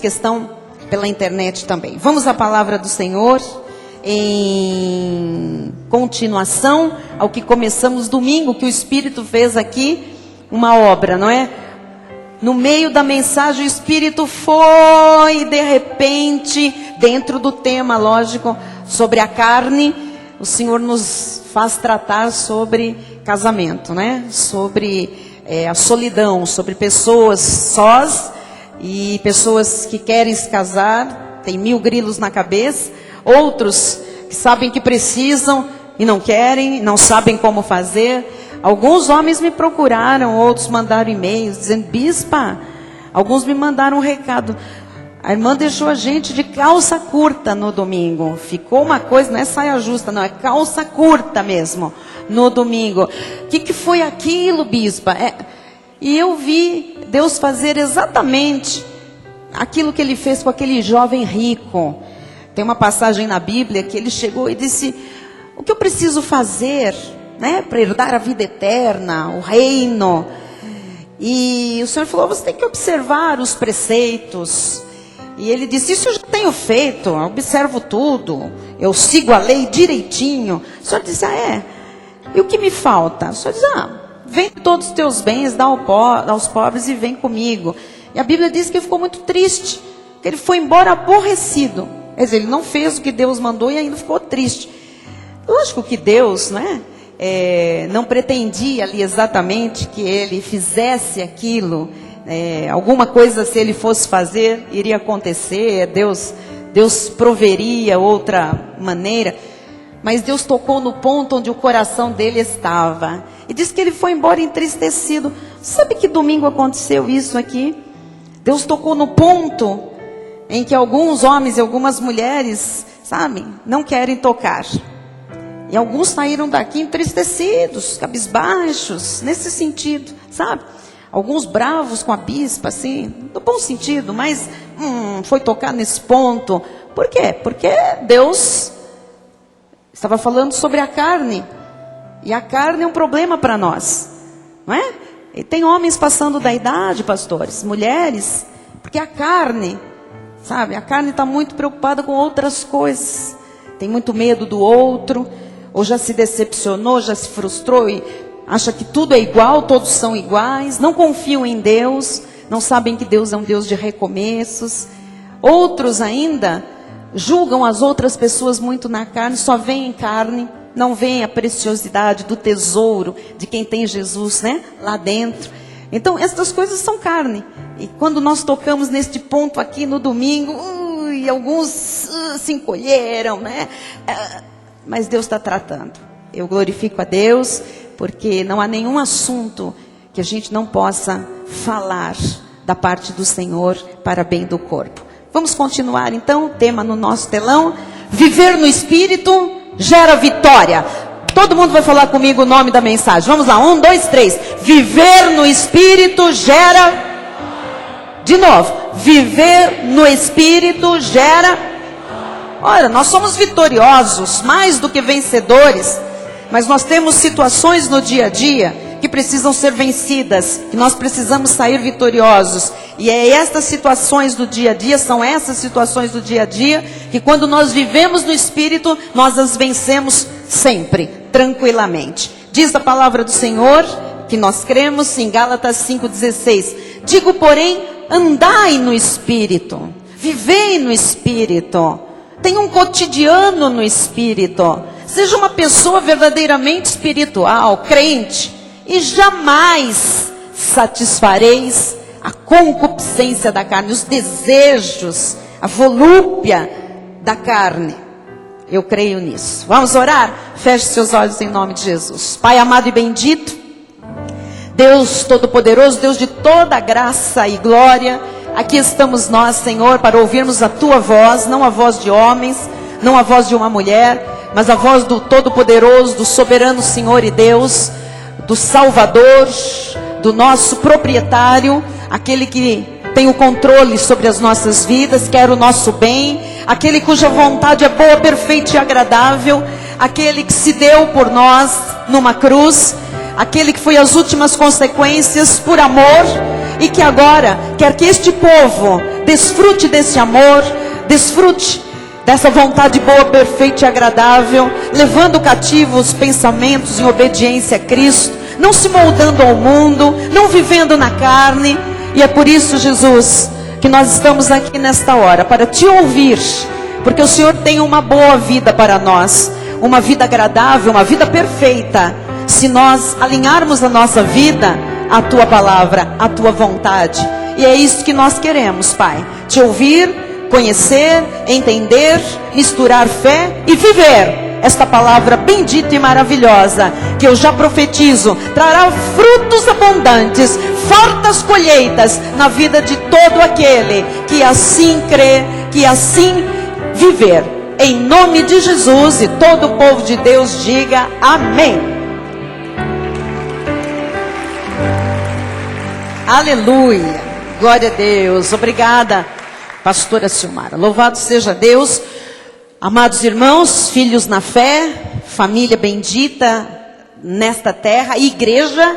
questão pela internet também. Vamos à palavra do Senhor, em continuação ao que começamos domingo, que o Espírito fez aqui uma obra, não é? No meio da mensagem, o Espírito foi, de repente, dentro do tema, lógico, sobre a carne, o Senhor nos faz tratar sobre casamento, né? Sobre a solidão, sobre pessoas sós e pessoas que querem se casar, tem 1000 grilos na cabeça, outros que sabem que precisam e não querem, não sabem como fazer. Alguns homens me procuraram, outros mandaram e-mails dizendo: bispa, alguns me mandaram um recado, a irmã deixou a gente de calça curta no domingo. Ficou uma coisa, não é saia justa, não, é calça curta mesmo, no domingo. O que foi aquilo, bispa? E eu vi Deus fazer exatamente aquilo que Ele fez com aquele jovem rico. Tem uma passagem na Bíblia que ele chegou e disse: o que eu preciso fazer, né, para herdar a vida eterna, o reino? E o Senhor falou: você tem que observar os preceitos. E ele disse: isso eu já tenho feito, eu observo tudo, eu sigo a lei direitinho. O Senhor disse: e o que me falta? O Senhor disse: vende todos os teus bens, dá aos pobres e vem comigo. E a Bíblia diz que ele ficou muito triste, que ele foi embora aborrecido. Quer dizer, ele não fez o que Deus mandou e ainda ficou triste. Lógico que Deus, né, não pretendia ali exatamente que ele fizesse aquilo. Alguma coisa, se ele fosse fazer, iria acontecer. Deus proveria outra maneira. Mas Deus tocou no ponto onde o coração dele estava. E disse que ele foi embora entristecido. Sabe que domingo aconteceu isso aqui? Deus tocou no ponto em que alguns homens e algumas mulheres, sabe, não querem tocar. E alguns saíram daqui entristecidos, cabisbaixos, nesse sentido, sabe? Alguns bravos com a bispa, assim, no bom sentido, mas foi tocar nesse ponto. Por quê? Porque Deus estava falando sobre a carne. E a carne é um problema para nós, não é? E tem homens passando da idade, pastores, mulheres, porque a carne, sabe, a carne está muito preocupada com outras coisas. Tem muito medo do outro, ou já se decepcionou, já se frustrou e acha que tudo é igual, todos são iguais, não confiam em Deus, não sabem que Deus é um Deus de recomeços. Outros ainda julgam as outras pessoas muito na carne, só veem carne, não veem a preciosidade do tesouro de quem tem Jesus, né, lá dentro. Então, essas coisas são carne. E quando nós tocamos neste ponto aqui no domingo, alguns se encolheram, né? Mas Deus está tratando. Eu glorifico a Deus, porque não há nenhum assunto que a gente não possa falar da parte do Senhor para bem do corpo. Vamos continuar então, o tema no nosso telão: viver no Espírito gera vitória. Todo mundo vai falar comigo o nome da mensagem. Vamos lá, 1, 2, 3. Viver no Espírito gera... De novo, viver no Espírito gera... Olha, nós somos vitoriosos, mais do que vencedores. Mas nós temos situações no dia a dia que precisam ser vencidas, que nós precisamos sair vitoriosos. E estas situações do dia a dia, são essas situações do dia a dia, que quando nós vivemos no Espírito, nós as vencemos sempre, tranquilamente. Diz a palavra do Senhor, que nós cremos, em Gálatas 5,16. Digo, porém, andai no Espírito, vivei no Espírito, tenha um cotidiano no Espírito, seja uma pessoa verdadeiramente espiritual, crente, e jamais satisfareis a concupiscência da carne, os desejos, a volúpia da carne. Eu creio nisso. Vamos orar? Feche seus olhos em nome de Jesus. Pai amado e bendito, Deus Todo-Poderoso, Deus de toda graça e glória, aqui estamos nós, Senhor, para ouvirmos a Tua voz, não a voz de homens, não a voz de uma mulher, mas a voz do Todo-Poderoso, do soberano Senhor e Deus, do Salvador, do nosso proprietário, aquele que tem o controle sobre as nossas vidas, quer o nosso bem, aquele cuja vontade é boa, perfeita e agradável, aquele que se deu por nós numa cruz, aquele que foi as últimas consequências por amor e que agora quer que este povo desfrute desse amor, desfrute dessa vontade boa, perfeita e agradável, levando cativo os pensamentos em obediência a Cristo, não se moldando ao mundo, não vivendo na carne. E é por isso, Jesus, que nós estamos aqui nesta hora, para te ouvir, porque o Senhor tem uma boa vida para nós, uma vida agradável, uma vida perfeita, se nós alinharmos a nossa vida à tua palavra, à tua vontade. E é isso que nós queremos, Pai, te ouvir, conhecer, entender, misturar fé e viver esta palavra bendita e maravilhosa, que eu já profetizo, trará frutos abundantes, fartas colheitas na vida de todo aquele que assim crê, que assim viver. Em nome de Jesus, e todo o povo de Deus diga amém. Aleluia, glória a Deus. Obrigada, pastora Silmara. Louvado seja Deus. Amados irmãos, filhos na fé, família bendita nesta terra, igreja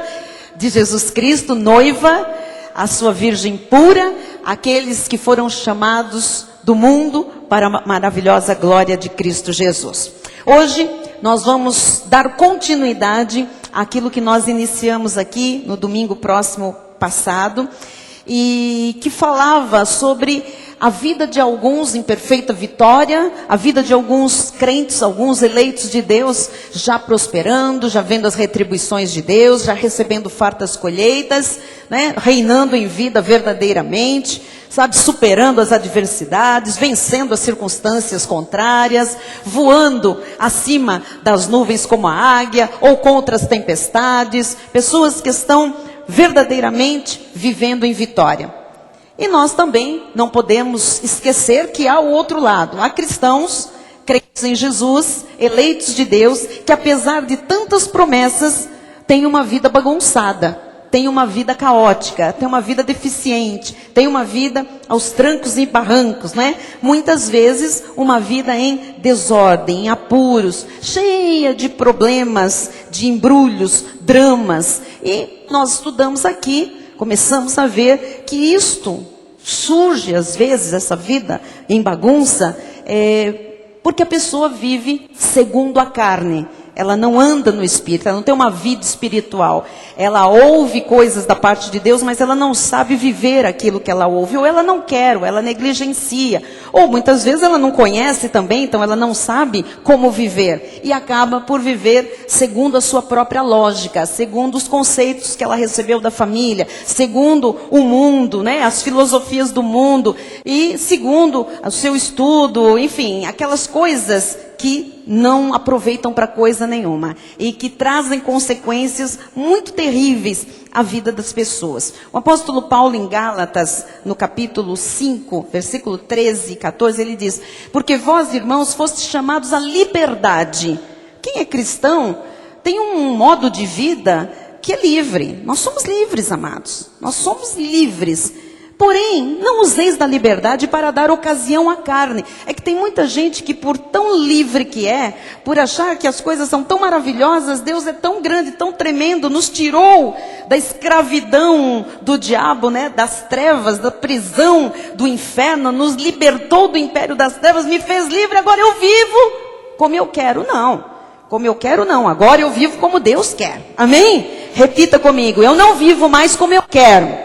de Jesus Cristo, noiva, a sua virgem pura, aqueles que foram chamados do mundo para a maravilhosa glória de Cristo Jesus. Hoje nós vamos dar continuidade àquilo que nós iniciamos aqui no domingo próximo passado, e que falava sobre a vida de alguns em perfeita vitória, a vida de alguns crentes, alguns eleitos de Deus, já prosperando, já vendo as retribuições de Deus, já recebendo fartas colheitas, né? Reinando em vida verdadeiramente, sabe, superando as adversidades, vencendo as circunstâncias contrárias, voando acima das nuvens como a águia, ou contra as tempestades, pessoas que estão verdadeiramente vivendo em vitória. E nós também não podemos esquecer que há o outro lado. Há cristãos, crentes em Jesus, eleitos de Deus, que apesar de tantas promessas, têm uma vida bagunçada, têm uma vida caótica, têm uma vida deficiente, têm uma vida aos trancos e barrancos, né? Muitas vezes uma vida em desordem, em apuros, cheia de problemas, de embrulhos, dramas. E nós estudamos aqui, começamos a ver que isto surge, às vezes, essa vida em bagunça, porque a pessoa vive segundo a carne. Ela não anda no Espírito, ela não tem uma vida espiritual. Ela ouve coisas da parte de Deus, mas ela não sabe viver aquilo que ela ouve. Ou ela não quer, ou ela negligencia. Ou muitas vezes ela não conhece também, então ela não sabe como viver. E acaba por viver segundo a sua própria lógica, segundo os conceitos que ela recebeu da família, segundo o mundo, né, as filosofias do mundo, e segundo o seu estudo, enfim, aquelas coisas que não aproveitam para coisa nenhuma e que trazem consequências muito terríveis à vida das pessoas. O apóstolo Paulo em Gálatas, no capítulo 5, versículo 13 e 14, ele diz: porque vós, irmãos, fostes chamados à liberdade. Quem é cristão tem um modo de vida que é livre. Nós somos livres, amados. Nós somos livres. Porém, não useis da liberdade para dar ocasião à carne. É que tem muita gente que, por tão livre que é, por achar que as coisas são tão maravilhosas, Deus é tão grande, tão tremendo, nos tirou da escravidão do diabo, né, das trevas, da prisão do inferno, nos libertou do império das trevas, me fez livre, agora eu vivo como eu quero. Não, como eu quero não, agora eu vivo como Deus quer. Amém? Repita comigo: eu não vivo mais como eu quero.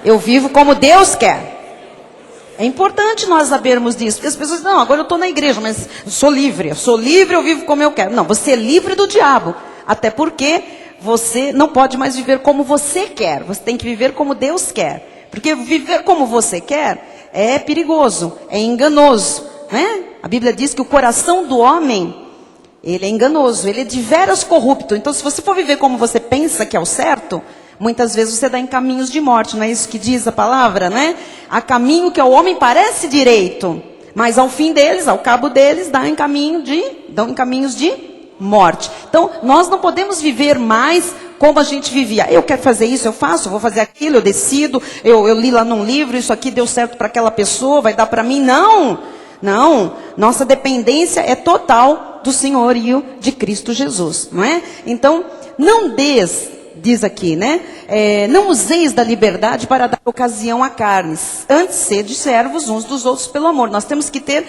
Eu vivo como Deus quer. É importante nós sabermos disso, porque as pessoas dizem: não, agora eu estou na igreja, mas eu sou livre, eu vivo como eu quero. Não, você é livre do diabo, até porque você não pode mais viver como você quer, você tem que viver como Deus quer, porque viver como você quer é perigoso, é enganoso, né? A Bíblia diz que o coração do homem, ele é enganoso, ele é deveras corrupto. Então, se você for viver como você pensa que é o certo, muitas vezes você dá em caminhos de morte, não é isso que diz a palavra, né? Há caminho que ao homem parece direito, mas ao fim deles, ao cabo deles, dão em caminhos de morte. Então, nós não podemos viver mais como a gente vivia. Eu quero fazer isso, eu faço, eu vou fazer aquilo, eu decido, eu li lá num livro, isso aqui deu certo para aquela pessoa, vai dar para mim. Não, não. Nossa dependência é total do senhorio de Cristo Jesus, não é? Então, não des diz aqui, né? Não useis da liberdade para dar ocasião à carne. Antes, sede servos uns dos outros pelo amor. Nós temos que ter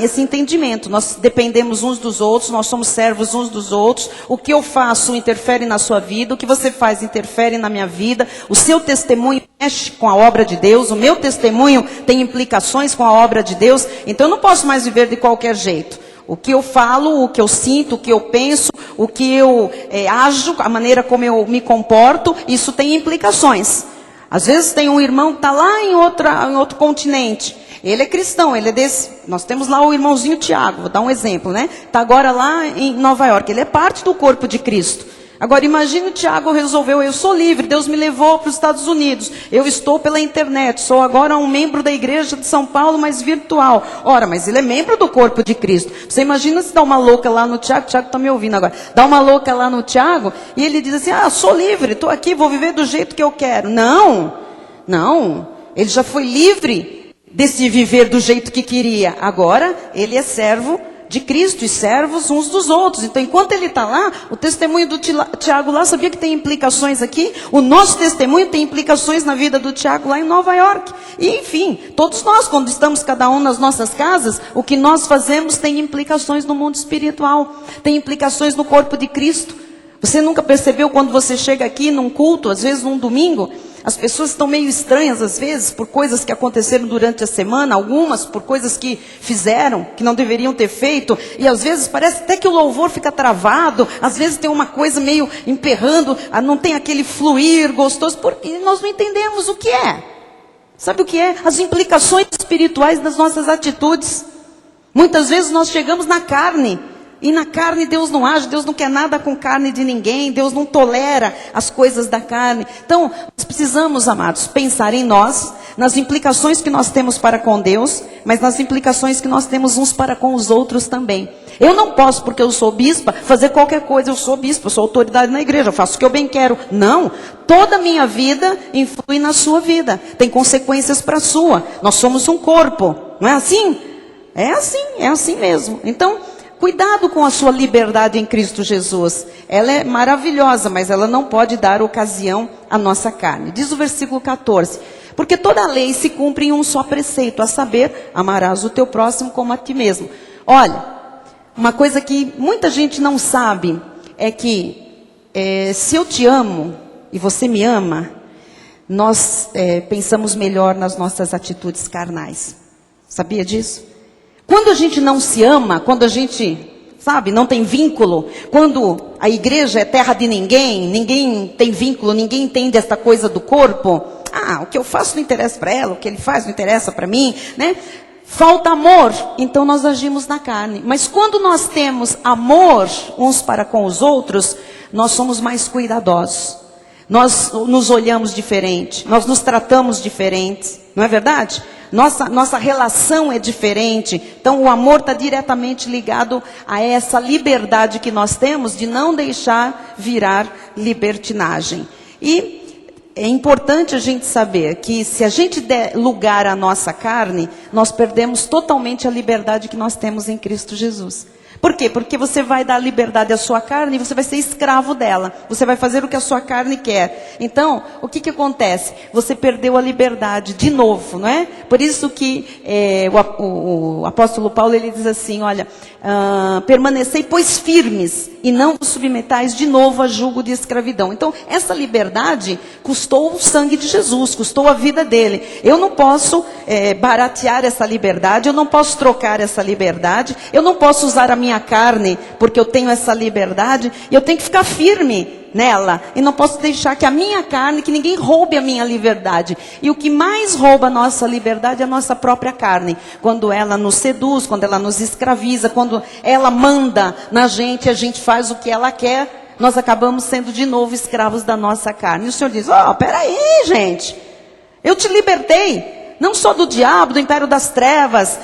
esse entendimento. Nós dependemos uns dos outros, nós somos servos uns dos outros. O que eu faço interfere na sua vida, o que você faz interfere na minha vida. O seu testemunho mexe com a obra de Deus, o meu testemunho tem implicações com a obra de Deus. Então eu não posso mais viver de qualquer jeito. O que eu falo, o que eu sinto, o que eu penso, o que eu ajo, a maneira como eu me comporto, isso tem implicações. Às vezes tem um irmão que está lá em outro continente. Ele é cristão, ele é desse. Nós temos lá o irmãozinho Tiago, vou dar um exemplo, né? Está agora lá em Nova York. Ele é parte do corpo de Cristo. Agora imagine o Tiago resolveu, eu sou livre, Deus me levou para os Estados Unidos. Eu estou pela internet, sou agora um membro da igreja de São Paulo, mas virtual. Ora, mas ele é membro do corpo de Cristo. Você imagina se dá uma louca lá no Tiago, o Tiago está me ouvindo agora. Dá uma louca lá no Tiago e ele diz assim, sou livre, estou aqui, vou viver do jeito que eu quero. Não, ele já foi livre desse viver do jeito que queria. Agora, ele é servo de Cristo e servos uns dos outros. Então, enquanto ele está lá, o testemunho do Tiago lá, sabia que tem implicações aqui? O nosso testemunho tem implicações na vida do Tiago lá em Nova York. E, enfim, todos nós, quando estamos cada um nas nossas casas, o que nós fazemos tem implicações no mundo espiritual, tem implicações no corpo de Cristo. Você nunca percebeu quando você chega aqui num culto, às vezes num domingo, as pessoas estão meio estranhas às vezes por coisas que aconteceram durante a semana, algumas por coisas que fizeram, que não deveriam ter feito, e às vezes parece até que o louvor fica travado, às vezes tem uma coisa meio emperrando, não tem aquele fluir gostoso, porque nós não entendemos o que é. Sabe o que é? As implicações espirituais das nossas atitudes. Muitas vezes nós chegamos na carne, e na carne Deus não age, Deus não quer nada com carne de ninguém, Deus não tolera as coisas da carne. Então, nós precisamos, amados, pensar em nós, nas implicações que nós temos para com Deus, mas nas implicações que nós temos uns para com os outros também. Eu não posso, porque eu sou bispa, fazer qualquer coisa. Eu sou bispa, eu sou autoridade na igreja, eu faço o que eu bem quero. Não, toda a minha vida influi na sua vida, tem consequências para a sua. Nós somos um corpo, não é assim? É assim mesmo. Então, cuidado com a sua liberdade em Cristo Jesus. Ela é maravilhosa, mas ela não pode dar ocasião à nossa carne. Diz o versículo 14. Porque toda a lei se cumpre em um só preceito, a saber, amarás o teu próximo como a ti mesmo. Olha, uma coisa que muita gente não sabe é que se eu te amo e você me ama, nós pensamos melhor nas nossas atitudes carnais. Sabia disso? Quando a gente não se ama, quando a gente, não tem vínculo, quando a igreja é terra de ninguém, ninguém tem vínculo, ninguém entende essa coisa do corpo, o que eu faço não interessa para ela, o que ele faz não interessa para mim, né? Falta amor, então nós agimos na carne. Mas quando nós temos amor uns para com os outros, nós somos mais cuidadosos. Nós nos olhamos diferente, nós nos tratamos diferentes, não é verdade? Nossa relação é diferente. Então o amor está diretamente ligado a essa liberdade que nós temos de não deixar virar libertinagem. E é importante a gente saber que se a gente der lugar à nossa carne, nós perdemos totalmente a liberdade que nós temos em Cristo Jesus. Por quê? Porque você vai dar liberdade à sua carne e você vai ser escravo dela. Você vai fazer o que a sua carne quer. Então, o que acontece? Você perdeu a liberdade de novo, não é? Por isso que o apóstolo Paulo, ele diz assim, olha, permanecei, pois, firmes, e não vos submetais de novo a jugo de escravidão. Então, essa liberdade custou o sangue de Jesus, custou a vida dele. Eu não posso baratear essa liberdade, eu não posso trocar essa liberdade, eu não posso usar a minha carne, porque eu tenho essa liberdade, e eu tenho que ficar firme nela, e não posso deixar que a minha carne, que ninguém roube a minha liberdade. E o que mais rouba a nossa liberdade é a nossa própria carne, quando ela nos seduz, quando ela nos escraviza, quando ela manda na gente, a gente faz o que ela quer, nós acabamos sendo de novo escravos da nossa carne. E o Senhor diz, peraí gente, eu te libertei, não só do diabo, do império das trevas,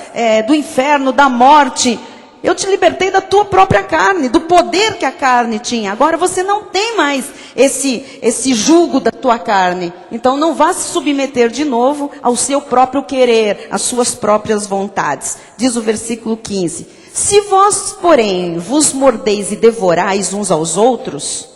do inferno, da morte. Eu te libertei da tua própria carne, do poder que a carne tinha. Agora você não tem mais esse jugo da tua carne. Então não vá se submeter de novo ao seu próprio querer, às suas próprias vontades. Diz o versículo 15. Se vós, porém, vos mordeis e devorais uns aos outros,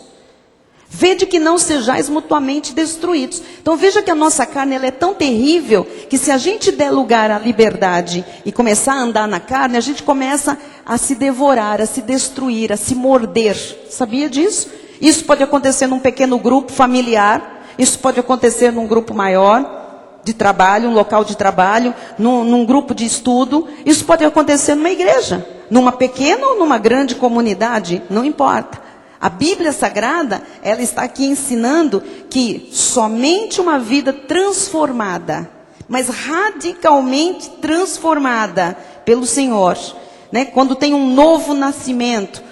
Vede que não sejais mutuamente destruídos. Então veja que a nossa carne ela é tão terrível, que se a gente der lugar à liberdade e começar a andar na carne, a gente começa a se devorar, a se destruir, a se morder. Sabia disso? Isso pode acontecer num pequeno grupo familiar, isso pode acontecer num grupo maior de trabalho, um local de trabalho, num grupo de estudo. Isso pode acontecer numa igreja, numa pequena ou numa grande comunidade, não importa. A Bíblia Sagrada, ela está aqui ensinando que somente uma vida transformada, mas radicalmente transformada pelo Senhor, né? Quando tem um novo nascimento,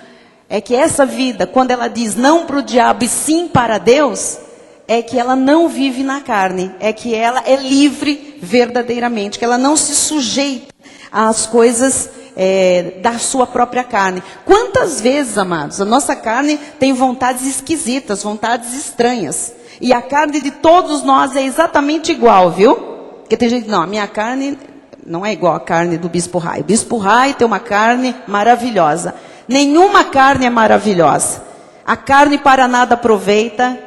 é que essa vida, quando ela diz não para o diabo e sim para Deus, é que ela não vive na carne, é que ela é livre verdadeiramente, que ela não se sujeita às coisas da sua própria carne. Quantas vezes, amados, a nossa carne tem vontades esquisitas, vontades estranhas. E a carne de todos nós é exatamente igual, viu? Porque tem gente, não, a minha carne não é igual a carne do Bispo Rai. O Bispo Rai tem uma carne maravilhosa. Nenhuma carne é maravilhosa. A carne para nada aproveita.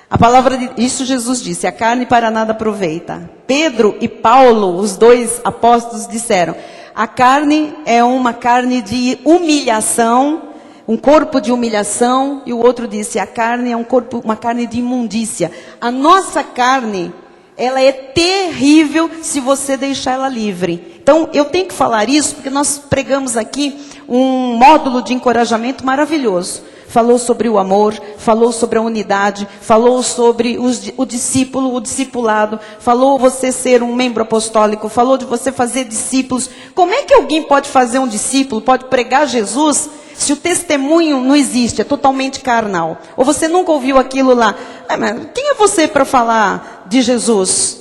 A palavra de isso Jesus disse, a carne para nada aproveita. Pedro e Paulo, os dois apóstolos, disseram, a carne é uma carne de humilhação, um corpo de humilhação, e o outro disse, a carne é uma carne de imundícia. A nossa carne, ela é terrível se você deixar ela livre. Então, eu tenho que falar isso, porque nós pregamos aqui um módulo de encorajamento maravilhoso. Falou sobre o amor, falou sobre a unidade, falou sobre o discípulo, o discipulado, falou você ser um membro apostólico, falou de você fazer discípulos. Como é que alguém pode fazer um discípulo, pode pregar Jesus, se o testemunho não existe, é totalmente carnal? Ou você nunca ouviu aquilo lá? Mas quem é você para falar de Jesus?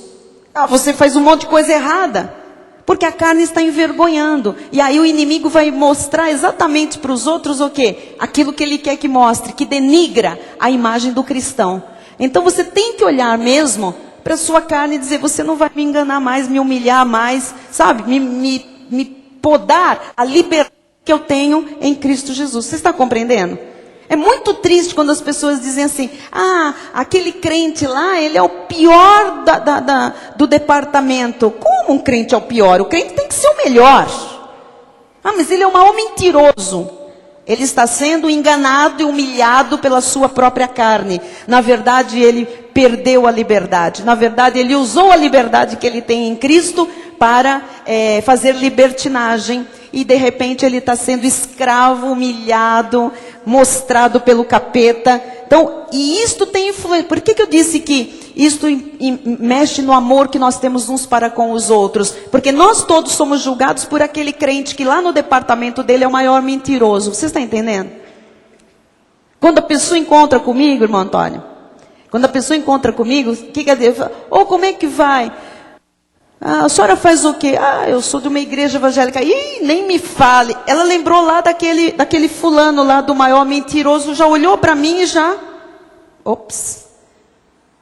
Você faz um monte de coisa errada. Porque a carne está envergonhando. E aí o inimigo vai mostrar exatamente para os outros o quê? Aquilo que ele quer que mostre, que denigra a imagem do cristão. Então você tem que olhar mesmo para a sua carne e dizer, você não vai me enganar mais, me humilhar mais, sabe? Me podar a liberdade que eu tenho em Cristo Jesus. Você está compreendendo? É muito triste quando as pessoas dizem assim, aquele crente lá, ele é o pior do departamento. Como um crente é o pior? O crente tem que ser o melhor. Mas ele é um maior mentiroso. Ele está sendo enganado e humilhado pela sua própria carne. Na verdade, ele perdeu a liberdade. Na verdade, ele usou a liberdade que ele tem em Cristo para fazer libertinagem. E de repente ele está sendo escravo, humilhado, mostrado pelo capeta. Então, e isto tem influência. Por que eu disse que isto mexe no amor que nós temos uns para com os outros? Porque nós todos somos julgados por aquele crente que lá no departamento dele é o maior mentiroso. Você está entendendo? Quando a pessoa encontra comigo, irmão Antônio, quando a pessoa encontra comigo, o que quer dizer? Como é que vai? A senhora faz o quê? Eu sou de uma igreja evangélica. Ih, nem me fale. Ela lembrou lá daquele fulano lá do maior mentiroso, já olhou para mim e já... Ops.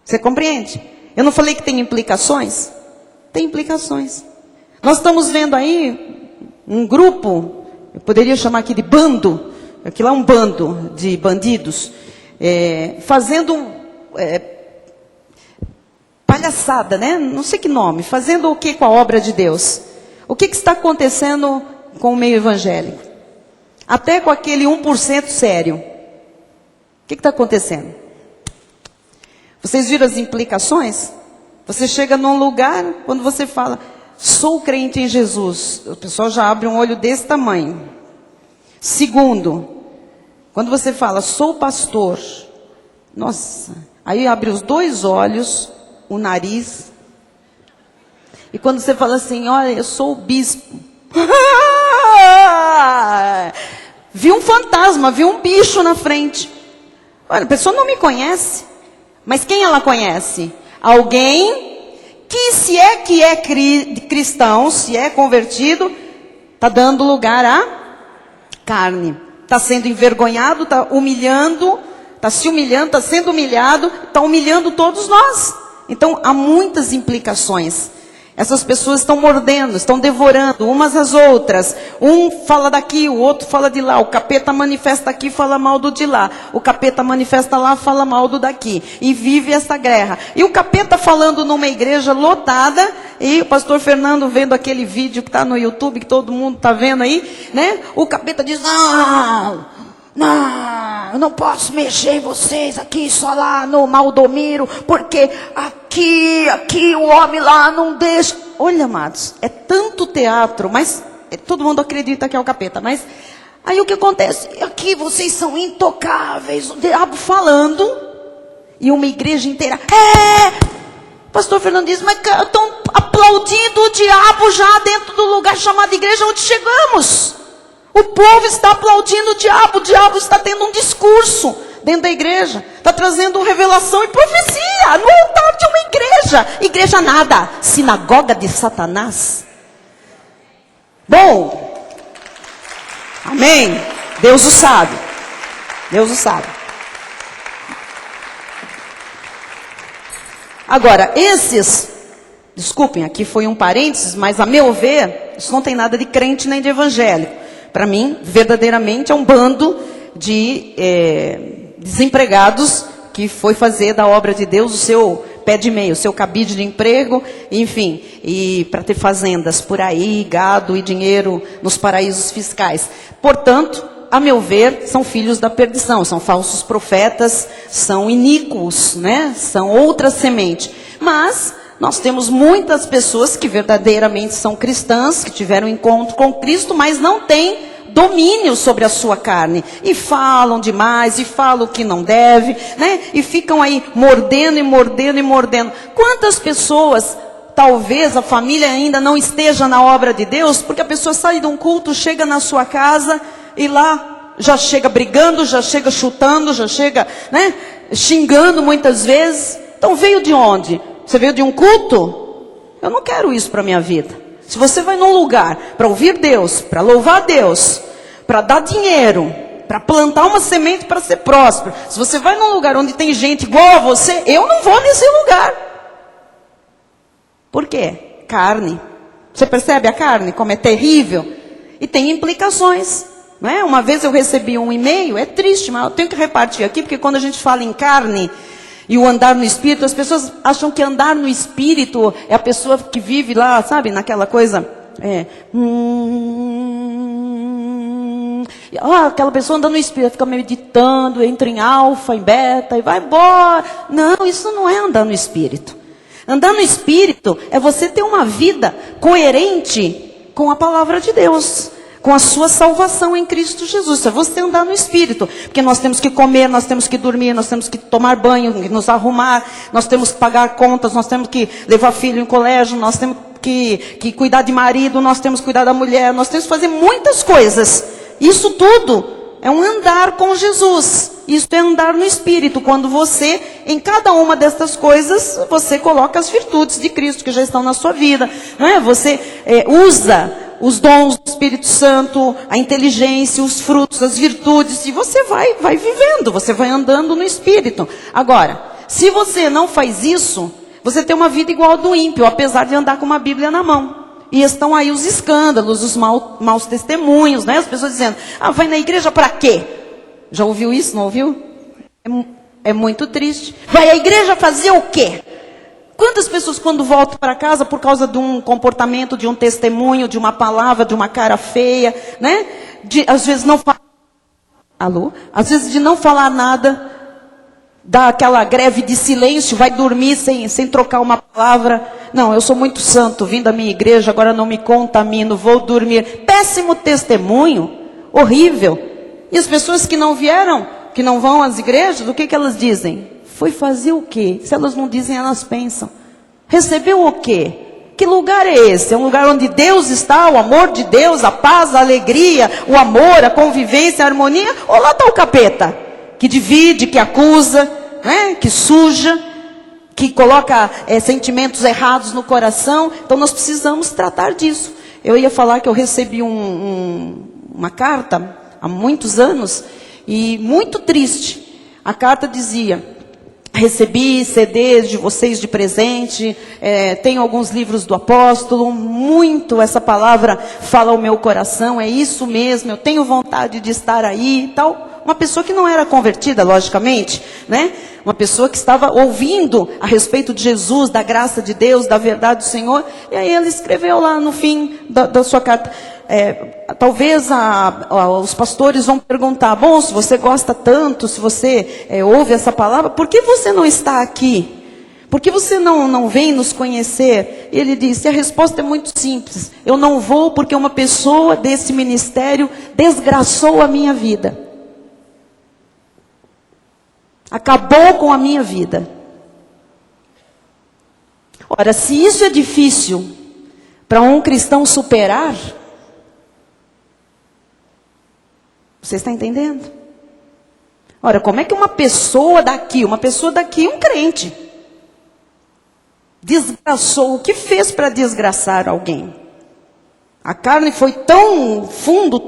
Você compreende? Eu não falei que tem implicações? Tem implicações. Nós estamos vendo aí um grupo, eu poderia chamar aqui de bando, aquilo é um bando de bandidos, fazendo... palhaçada, né? Não sei que nome. Fazendo o que com a obra de Deus? O que está acontecendo com o meio evangélico? Até com aquele 1% sério. O que está acontecendo? Vocês viram as implicações? Você chega num lugar, quando você fala, sou crente em Jesus, o pessoal já abre um olho desse tamanho. Segundo, quando você fala, sou pastor, nossa, aí abre os dois olhos, o nariz. E quando você fala assim, olha, eu sou o bispo. Viu um fantasma, viu um bicho na frente. Olha, a pessoa não me conhece. Mas quem ela conhece? Alguém que se é cristão, se é convertido, está dando lugar à carne. Está sendo envergonhado, está humilhando, está se humilhando, está sendo humilhado, está humilhando todos nós. Então, há muitas implicações. Essas pessoas estão mordendo, estão devorando umas às outras. Um fala daqui, o outro fala de lá. O capeta manifesta aqui, fala mal do de lá. O capeta manifesta lá, fala mal do daqui. E vive essa guerra. E o capeta falando numa igreja lotada. E o pastor Fernando vendo aquele vídeo que está no YouTube, que todo mundo está vendo aí, né? O capeta diz, não, eu não posso mexer em vocês aqui, só lá no Maldomiro, porque aqui o homem lá não deixa. Olha, amados, é tanto teatro, mas todo mundo acredita que é o capeta, mas aí o que acontece? Aqui vocês são intocáveis, o diabo falando, e uma igreja inteira, pastor Fernando diz, mas estão aplaudindo o diabo já dentro do lugar chamado igreja onde chegamos. O povo está aplaudindo o diabo está tendo um discurso dentro da igreja. Está trazendo revelação e profecia no altar de uma igreja. Igreja nada, sinagoga de Satanás. Bom, amém. Deus o sabe. Deus o sabe. Agora, desculpem, aqui foi um parênteses, mas a meu ver, isso não tem nada de crente nem de evangélico. Para mim, verdadeiramente, é um bando de desempregados que foi fazer da obra de Deus o seu pé de meia, o seu cabide de emprego, enfim, e para ter fazendas por aí, gado e dinheiro nos paraísos fiscais. Portanto, a meu ver, são filhos da perdição, são falsos profetas, são iníquos, né? São outra semente. Mas nós temos muitas pessoas que verdadeiramente são cristãs, que tiveram encontro com Cristo, mas não têm domínio sobre a sua carne. E falam demais, e falam o que não deve, né? E ficam aí mordendo e mordendo e mordendo. Quantas pessoas, talvez a família ainda não esteja na obra de Deus, porque a pessoa sai de um culto, chega na sua casa, e lá já chega brigando, já chega chutando, já chega, né, xingando muitas vezes. Então veio de onde? Você veio de um culto? Eu não quero isso para a minha vida. Se você vai num lugar para ouvir Deus, para louvar Deus, para dar dinheiro, para plantar uma semente para ser próspero. Se você vai num lugar onde tem gente igual a você, eu não vou nesse lugar. Por quê? Carne. Você percebe a carne como é terrível? E tem implicações. Não é? Uma vez eu recebi um e-mail, é triste, mas eu tenho que repartir aqui, porque quando a gente fala em carne e o andar no espírito, as pessoas acham que andar no espírito é a pessoa que vive lá, sabe, naquela coisa, aquela pessoa anda no espírito, fica meditando, entra em alfa, em beta e vai embora. Não, isso não é andar no espírito. Andar no espírito é você ter uma vida coerente com a palavra de Deus, com a sua salvação em Cristo Jesus. É você andar no Espírito. Porque nós temos que comer, nós temos que dormir, nós temos que tomar banho, nos arrumar, nós temos que pagar contas, nós temos que levar filho em colégio, nós temos que cuidar de marido, nós temos que cuidar da mulher, nós temos que fazer muitas coisas. Isso tudo é um andar com Jesus. Isso é andar no Espírito. Quando você, em cada uma dessas coisas, você coloca as virtudes de Cristo que já estão na sua vida. Não é? Você usa os dons do Espírito Santo, a inteligência, os frutos, as virtudes, e você vai vivendo, você vai andando no Espírito. Agora, se você não faz isso, você tem uma vida igual a do ímpio, apesar de andar com uma Bíblia na mão. E estão aí os escândalos, os maus testemunhos, né? As pessoas dizendo, vai na igreja para quê? Já ouviu isso, não ouviu? É muito triste. Vai à igreja fazer o quê? Quantas pessoas quando voltam para casa por causa de um comportamento, de um testemunho, de uma palavra, de uma cara feia, né? Às vezes não fala... Alô? Às vezes de não falar nada, dá aquela greve de silêncio, vai dormir sem trocar uma palavra. Não, eu sou muito santo, vim da minha igreja, agora não me contamino, vou dormir. Péssimo testemunho, horrível. E as pessoas que não vieram, que não vão às igrejas, o que elas dizem? Foi fazer o quê? Se elas não dizem, elas pensam. Recebeu o quê? Que lugar é esse? É um lugar onde Deus está, o amor de Deus, a paz, a alegria, o amor, a convivência, a harmonia? Ou lá está o capeta? Que divide, que acusa, né? Que suja, que coloca sentimentos errados no coração. Então nós precisamos tratar disso. Eu ia falar que eu recebi uma carta há muitos anos, e muito triste. A carta dizia... Recebi CDs de vocês de presente, tenho alguns livros do apóstolo, muito essa palavra fala ao meu coração, é isso mesmo, eu tenho vontade de estar aí e tal. Uma pessoa que não era convertida, logicamente, né? Uma pessoa que estava ouvindo a respeito de Jesus, da graça de Deus, da verdade do Senhor, e aí ele escreveu lá no fim da sua carta. Talvez os pastores vão perguntar, bom, se você gosta tanto, se você ouve essa palavra, por que você não está aqui? Por que você não vem nos conhecer? E ele disse, a resposta é muito simples, eu não vou porque uma pessoa desse ministério desgraçou a minha vida. Acabou com a minha vida. Ora, se isso é difícil para um cristão superar, você está entendendo? Ora, como é que uma pessoa daqui, um crente, desgraçou, o que fez para desgraçar alguém? A carne foi tão fundo,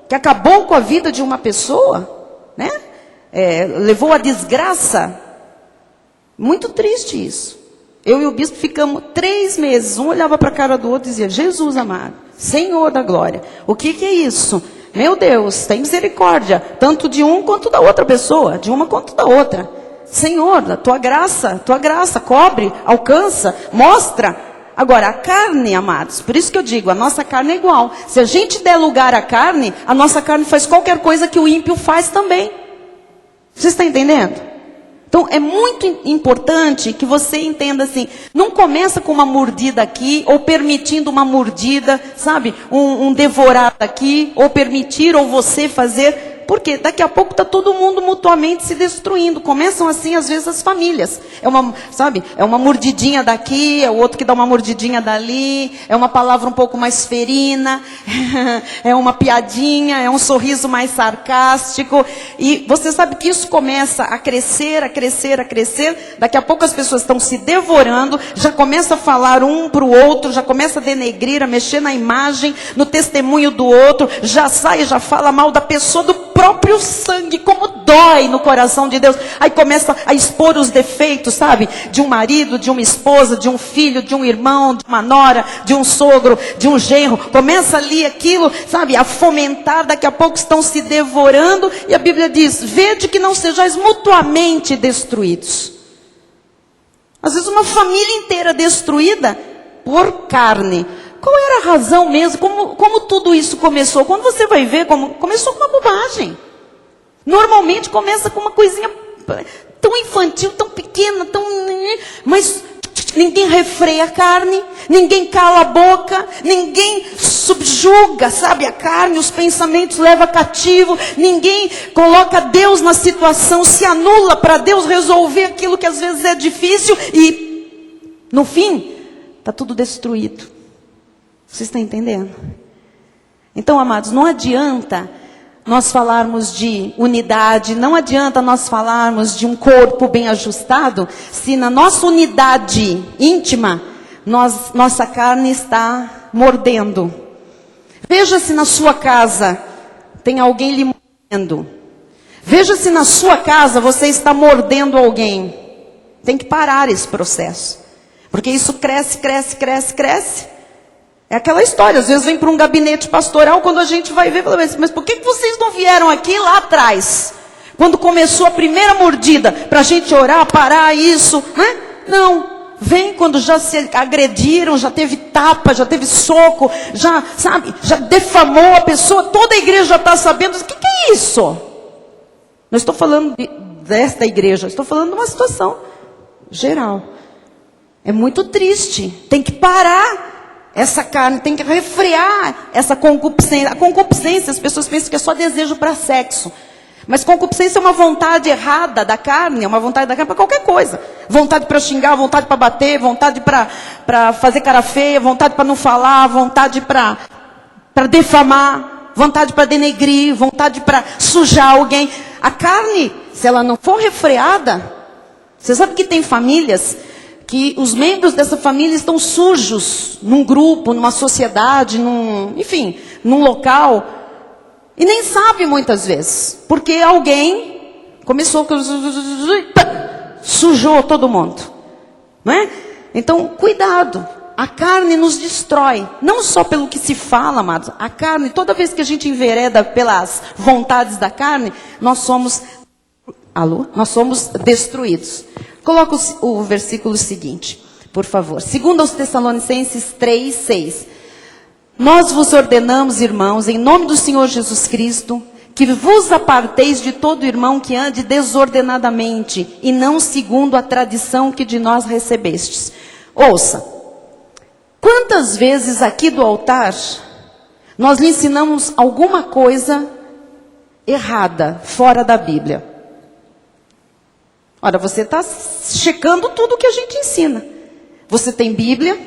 que acabou com a vida de uma pessoa, né? Levou à desgraça. Muito triste isso. Eu e o bispo ficamos 3 meses, um olhava para a cara do outro e dizia, Jesus amado, Senhor da glória, o que é isso? Meu Deus, tem misericórdia, tanto de um quanto da outra pessoa, de uma quanto da outra. Senhor, a tua graça cobre, alcança, mostra. Agora, a carne, amados, por isso que eu digo, a nossa carne é igual. Se a gente der lugar à carne, a nossa carne faz qualquer coisa que o ímpio faz também. Você está entendendo? Então, é muito importante que você entenda assim, não começa com uma mordida aqui, ou permitindo uma mordida, sabe? Um devorar aqui, ou permitir, ou você fazer. Porque daqui a pouco está todo mundo mutuamente se destruindo. Começam assim, às vezes, as famílias. É uma mordidinha daqui, é o outro que dá uma mordidinha dali, é uma palavra um pouco mais ferina, é uma piadinha, é um sorriso mais sarcástico. E você sabe que isso começa a crescer, a crescer, a crescer. Daqui a pouco as pessoas estão se devorando, já começa a falar um para o outro, já começa a denegrir, a mexer na imagem, no testemunho do outro, já sai, já fala mal da pessoa, do próprio sangue, como dói no coração de Deus. Aí começa a expor os defeitos, sabe? De um marido, de uma esposa, de um filho, de um irmão, de uma nora, de um sogro, de um genro. Começa ali aquilo, sabe? A fomentar, daqui a pouco estão se devorando. E a Bíblia diz, vede que não sejais mutuamente destruídos. Às vezes uma família inteira destruída por carne. Qual era a razão mesmo? Como tudo isso começou? Quando você vai ver, começou com uma bobagem. Normalmente começa com uma coisinha tão infantil, tão pequena, mas ninguém refreia a carne, ninguém cala a boca, ninguém subjuga, sabe, a carne, os pensamentos leva cativo, ninguém coloca Deus na situação, se anula para Deus resolver aquilo que às vezes é difícil e, no fim, está tudo destruído. Você está entendendo? Então, amados, não adianta nós falarmos de unidade, não adianta nós falarmos de um corpo bem ajustado, se na nossa unidade íntima, nossa carne está mordendo. Veja se na sua casa tem alguém lhe mordendo. Veja se na sua casa você está mordendo alguém. Tem que parar esse processo. Porque isso cresce, cresce, cresce, cresce. É aquela história, às vezes vem para um gabinete pastoral, quando a gente vai ver, fala, mas por que vocês não vieram aqui lá atrás? Quando começou a primeira mordida, para a gente orar, parar isso, né? Não, vem quando já se agrediram, já teve tapa, já teve soco, já defamou a pessoa, toda a igreja já está sabendo, o que é isso? Não estou falando desta igreja, estou falando de uma situação geral. É muito triste, tem que parar. Essa carne tem que refrear essa concupiscência. A concupiscência, as pessoas pensam que é só desejo para sexo. Mas concupiscência é uma vontade errada da carne, é uma vontade da carne para qualquer coisa. Vontade para xingar, vontade para bater, vontade para fazer cara feia, vontade para não falar, vontade para defamar, vontade para denegrir, vontade para sujar alguém. A carne, se ela não for refreada, você sabe que tem famílias que os membros dessa família estão sujos num grupo, numa sociedade, num local, e nem sabe muitas vezes, porque alguém começou, sujou todo mundo, não é? Então, cuidado. A carne nos destrói, não só pelo que se fala, amados. A carne, toda vez que a gente envereda pelas vontades da carne, nós somos destruídos. Coloca o versículo seguinte, por favor. 2 Tessalonicenses 3:6. Nós vos ordenamos, irmãos, em nome do Senhor Jesus Cristo, que vos aparteis de todo irmão que ande desordenadamente, e não segundo a tradição que de nós recebestes. Ouça. Quantas vezes aqui do altar, nós lhe ensinamos alguma coisa errada, fora da Bíblia? Ora, você está checando tudo que a gente ensina. Você tem Bíblia,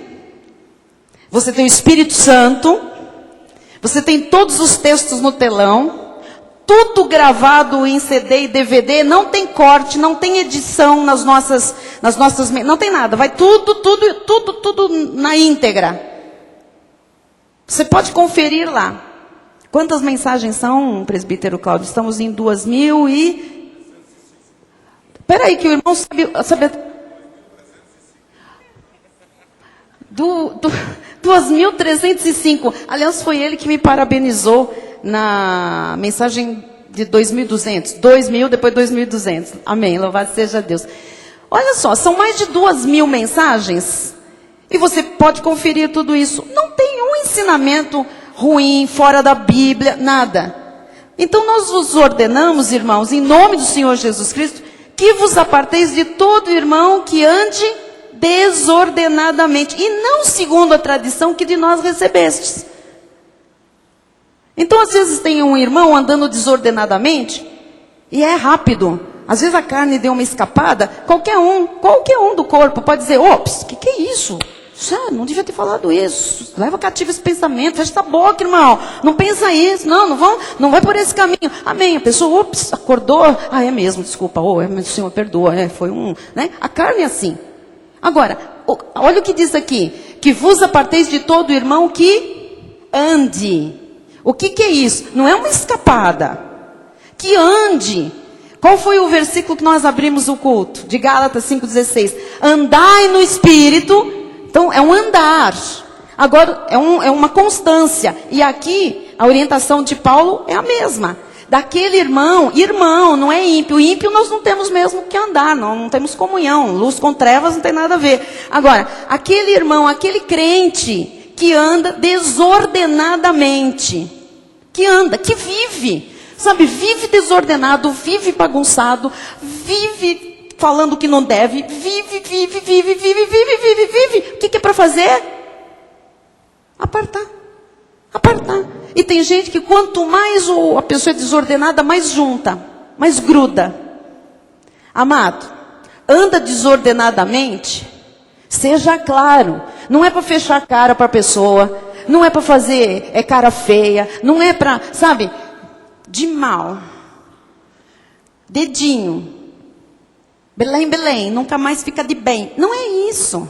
você tem o Espírito Santo, você tem todos os textos no telão, tudo gravado em CD e DVD, não tem corte, não tem edição nas nossas, não tem nada, vai tudo na íntegra. Você pode conferir lá. Quantas mensagens são, presbítero Cláudio? Estamos em 2000 e... Espera aí que o irmão sabe... 2.305. Aliás, foi ele que me parabenizou na mensagem de 2.200. 2.000, depois 2.200. Amém, louvado seja Deus. Olha só, são mais de 2.000 mensagens. E você pode conferir tudo isso. Não tem um ensinamento ruim, fora da Bíblia, nada. Então nós vos ordenamos, irmãos, em nome do Senhor Jesus Cristo, que vos aparteis de todo irmão que ande desordenadamente, e não segundo a tradição que de nós recebestes. Então, às vezes tem um irmão andando desordenadamente, e é rápido. Às vezes a carne deu uma escapada, qualquer um do corpo pode dizer, ops, que é isso? Não devia ter falado isso. Leva cativo esse pensamento, fecha essa boca, irmão. Não pensa isso, não vai por esse caminho. Amém. A pessoa, ops, acordou. Ah, é mesmo, desculpa. Senhor, perdoa. Foi né? A carne é assim. Agora, olha o que diz aqui. Que vos aparteis de todo irmão que ande. O que é isso? Não é uma escapada. Que ande. Qual foi o versículo que nós abrimos o culto? De Gálatas 5,16. Andai no Espírito. Então, é um andar. Agora, é uma constância. E aqui, a orientação de Paulo é a mesma. Daquele irmão, não é ímpio. O ímpio nós não temos mesmo que andar, não temos comunhão. Luz com trevas não tem nada a ver. Agora, aquele irmão, aquele crente que anda desordenadamente, que vive, vive desordenado, vive bagunçado, vive falando que não deve, vive. O que é para fazer? Apartar. E tem gente que quanto mais a pessoa é desordenada, mais junta, mais gruda. Amado, anda desordenadamente, seja claro, não é para fechar a cara para a pessoa, não é para fazer cara feia, não é para, de mal, dedinho, Belém, nunca mais fica de bem. Não é isso.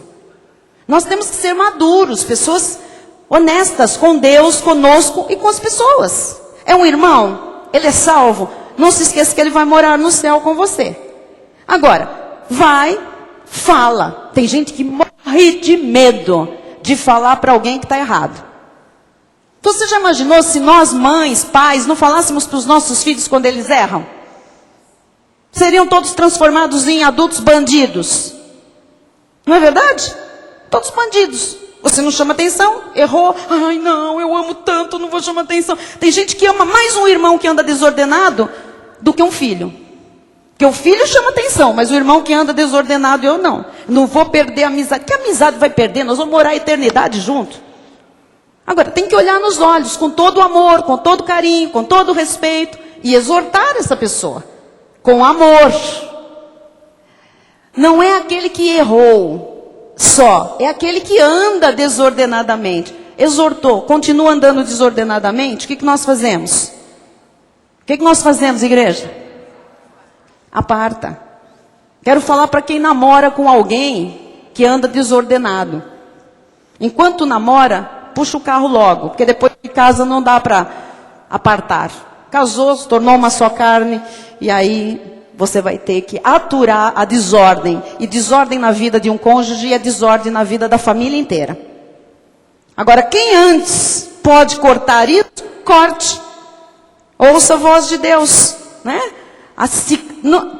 Nós temos que ser maduros, pessoas honestas com Deus, conosco e com as pessoas. É um irmão, ele é salvo, não se esqueça que ele vai morar no céu com você. Agora, fala. Tem gente que morre de medo de falar para alguém que está errado. Então, você já imaginou se nós, mães, pais, não falássemos para os nossos filhos quando eles erram? Seriam todos transformados em adultos bandidos. Não é verdade? Todos bandidos. Você não chama atenção, errou. Ai, não, eu amo tanto, não vou chamar atenção. Tem gente que ama mais um irmão que anda desordenado do que um filho. Porque o filho chama atenção, mas o irmão que anda desordenado, eu não. Não vou perder a amizade. Que amizade vai perder? Nós vamos morar a eternidade junto. Agora, tem que olhar nos olhos, com todo o amor, com todo o carinho, com todo o respeito, e exortar essa pessoa. Com amor. Não é aquele que errou só, é aquele que anda desordenadamente. Exortou, continua andando desordenadamente, o que nós fazemos? O que nós fazemos, igreja? Aparta. Quero falar para quem namora com alguém que anda desordenado. Enquanto namora, puxa o carro logo, porque depois de casa não dá para apartar. Casou, se tornou uma só carne, e aí você vai ter que aturar a desordem. E desordem na vida de um cônjuge é desordem na vida da família inteira. Agora, quem antes pode cortar isso, corte. Ouça a voz de Deus, né?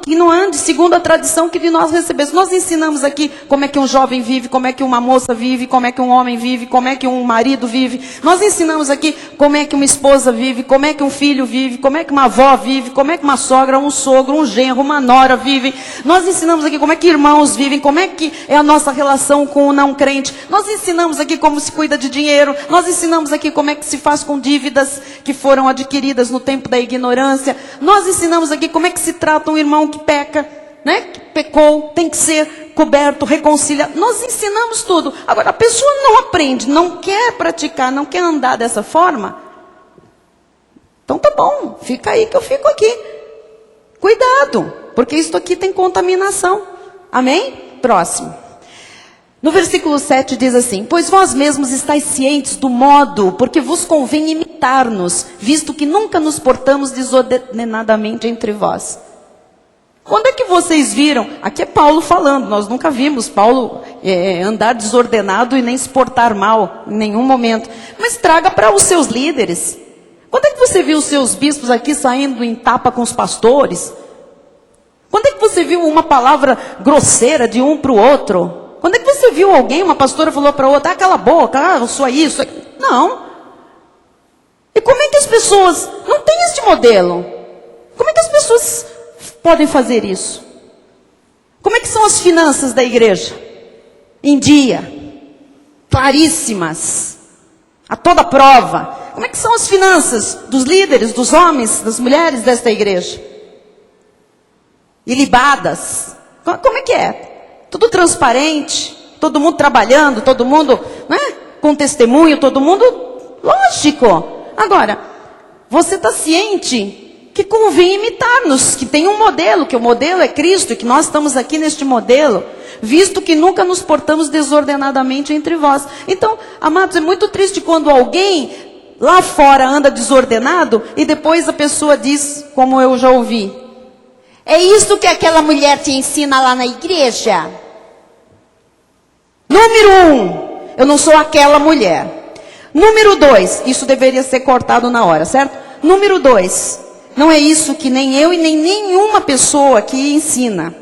Que não ande segundo a tradição que de nós recebemos. Nós ensinamos aqui como é que um jovem vive, como é que uma moça vive, como é que um homem vive, como é que um marido vive. Nós ensinamos aqui como é que uma esposa vive, como é que um filho vive, como é que uma avó vive, como é que uma sogra, um sogro, um genro, uma nora vive. Nós ensinamos aqui como é que irmãos vivem, como é que é a nossa relação com o não crente. Nós ensinamos aqui como se cuida de dinheiro. Nós ensinamos aqui como é que se faz com dívidas que foram adquiridas no tempo da ignorância. Nós ensinamos aqui como é que se trata um irmão que peca, né? Que pecou, tem que ser coberto, reconciliado. Nós ensinamos tudo. Agora, a pessoa não aprende, não quer praticar, não quer andar dessa forma. Então tá bom, fica aí que eu fico aqui. Cuidado, porque isso aqui tem contaminação. Amém? Próximo. No versículo 7 diz assim: pois vós mesmos estáis cientes do modo, porque vos convém imitar-nos, visto que nunca nos portamos desordenadamente entre vós. Quando é que vocês viram? Aqui é Paulo falando, nós nunca vimos Paulo andar desordenado e nem se portar mal em nenhum momento. Mas traga para os seus líderes. Quando é que você viu os seus bispos aqui saindo em tapa com os pastores? Quando é que você viu uma palavra grosseira de um para o outro? Quando é que você viu alguém, uma pastora falou para outra, cala a boca, eu sou isso. Não. E como é que as pessoas, não tem este modelo. Como é que as pessoas podem fazer isso? Como é que são as finanças da igreja? Em dia. Claríssimas. A toda prova. Como é que são as finanças dos líderes, dos homens, das mulheres desta igreja? Ilibadas. Como é que é? Tudo transparente, todo mundo trabalhando, todo mundo, né, com testemunho, todo mundo, lógico. Agora, você está ciente que convém imitar-nos, que tem um modelo, que o modelo é Cristo, e que nós estamos aqui neste modelo, visto que nunca nos portamos desordenadamente entre vós. Então, amados, é muito triste quando alguém lá fora anda desordenado, e depois a pessoa diz, como eu já ouvi: é isso que aquela mulher te ensina lá na igreja? Número 1, eu não sou aquela mulher. Número 2, isso deveria ser cortado na hora, certo? Número 2, não é isso que nem eu e nem nenhuma pessoa aqui ensina.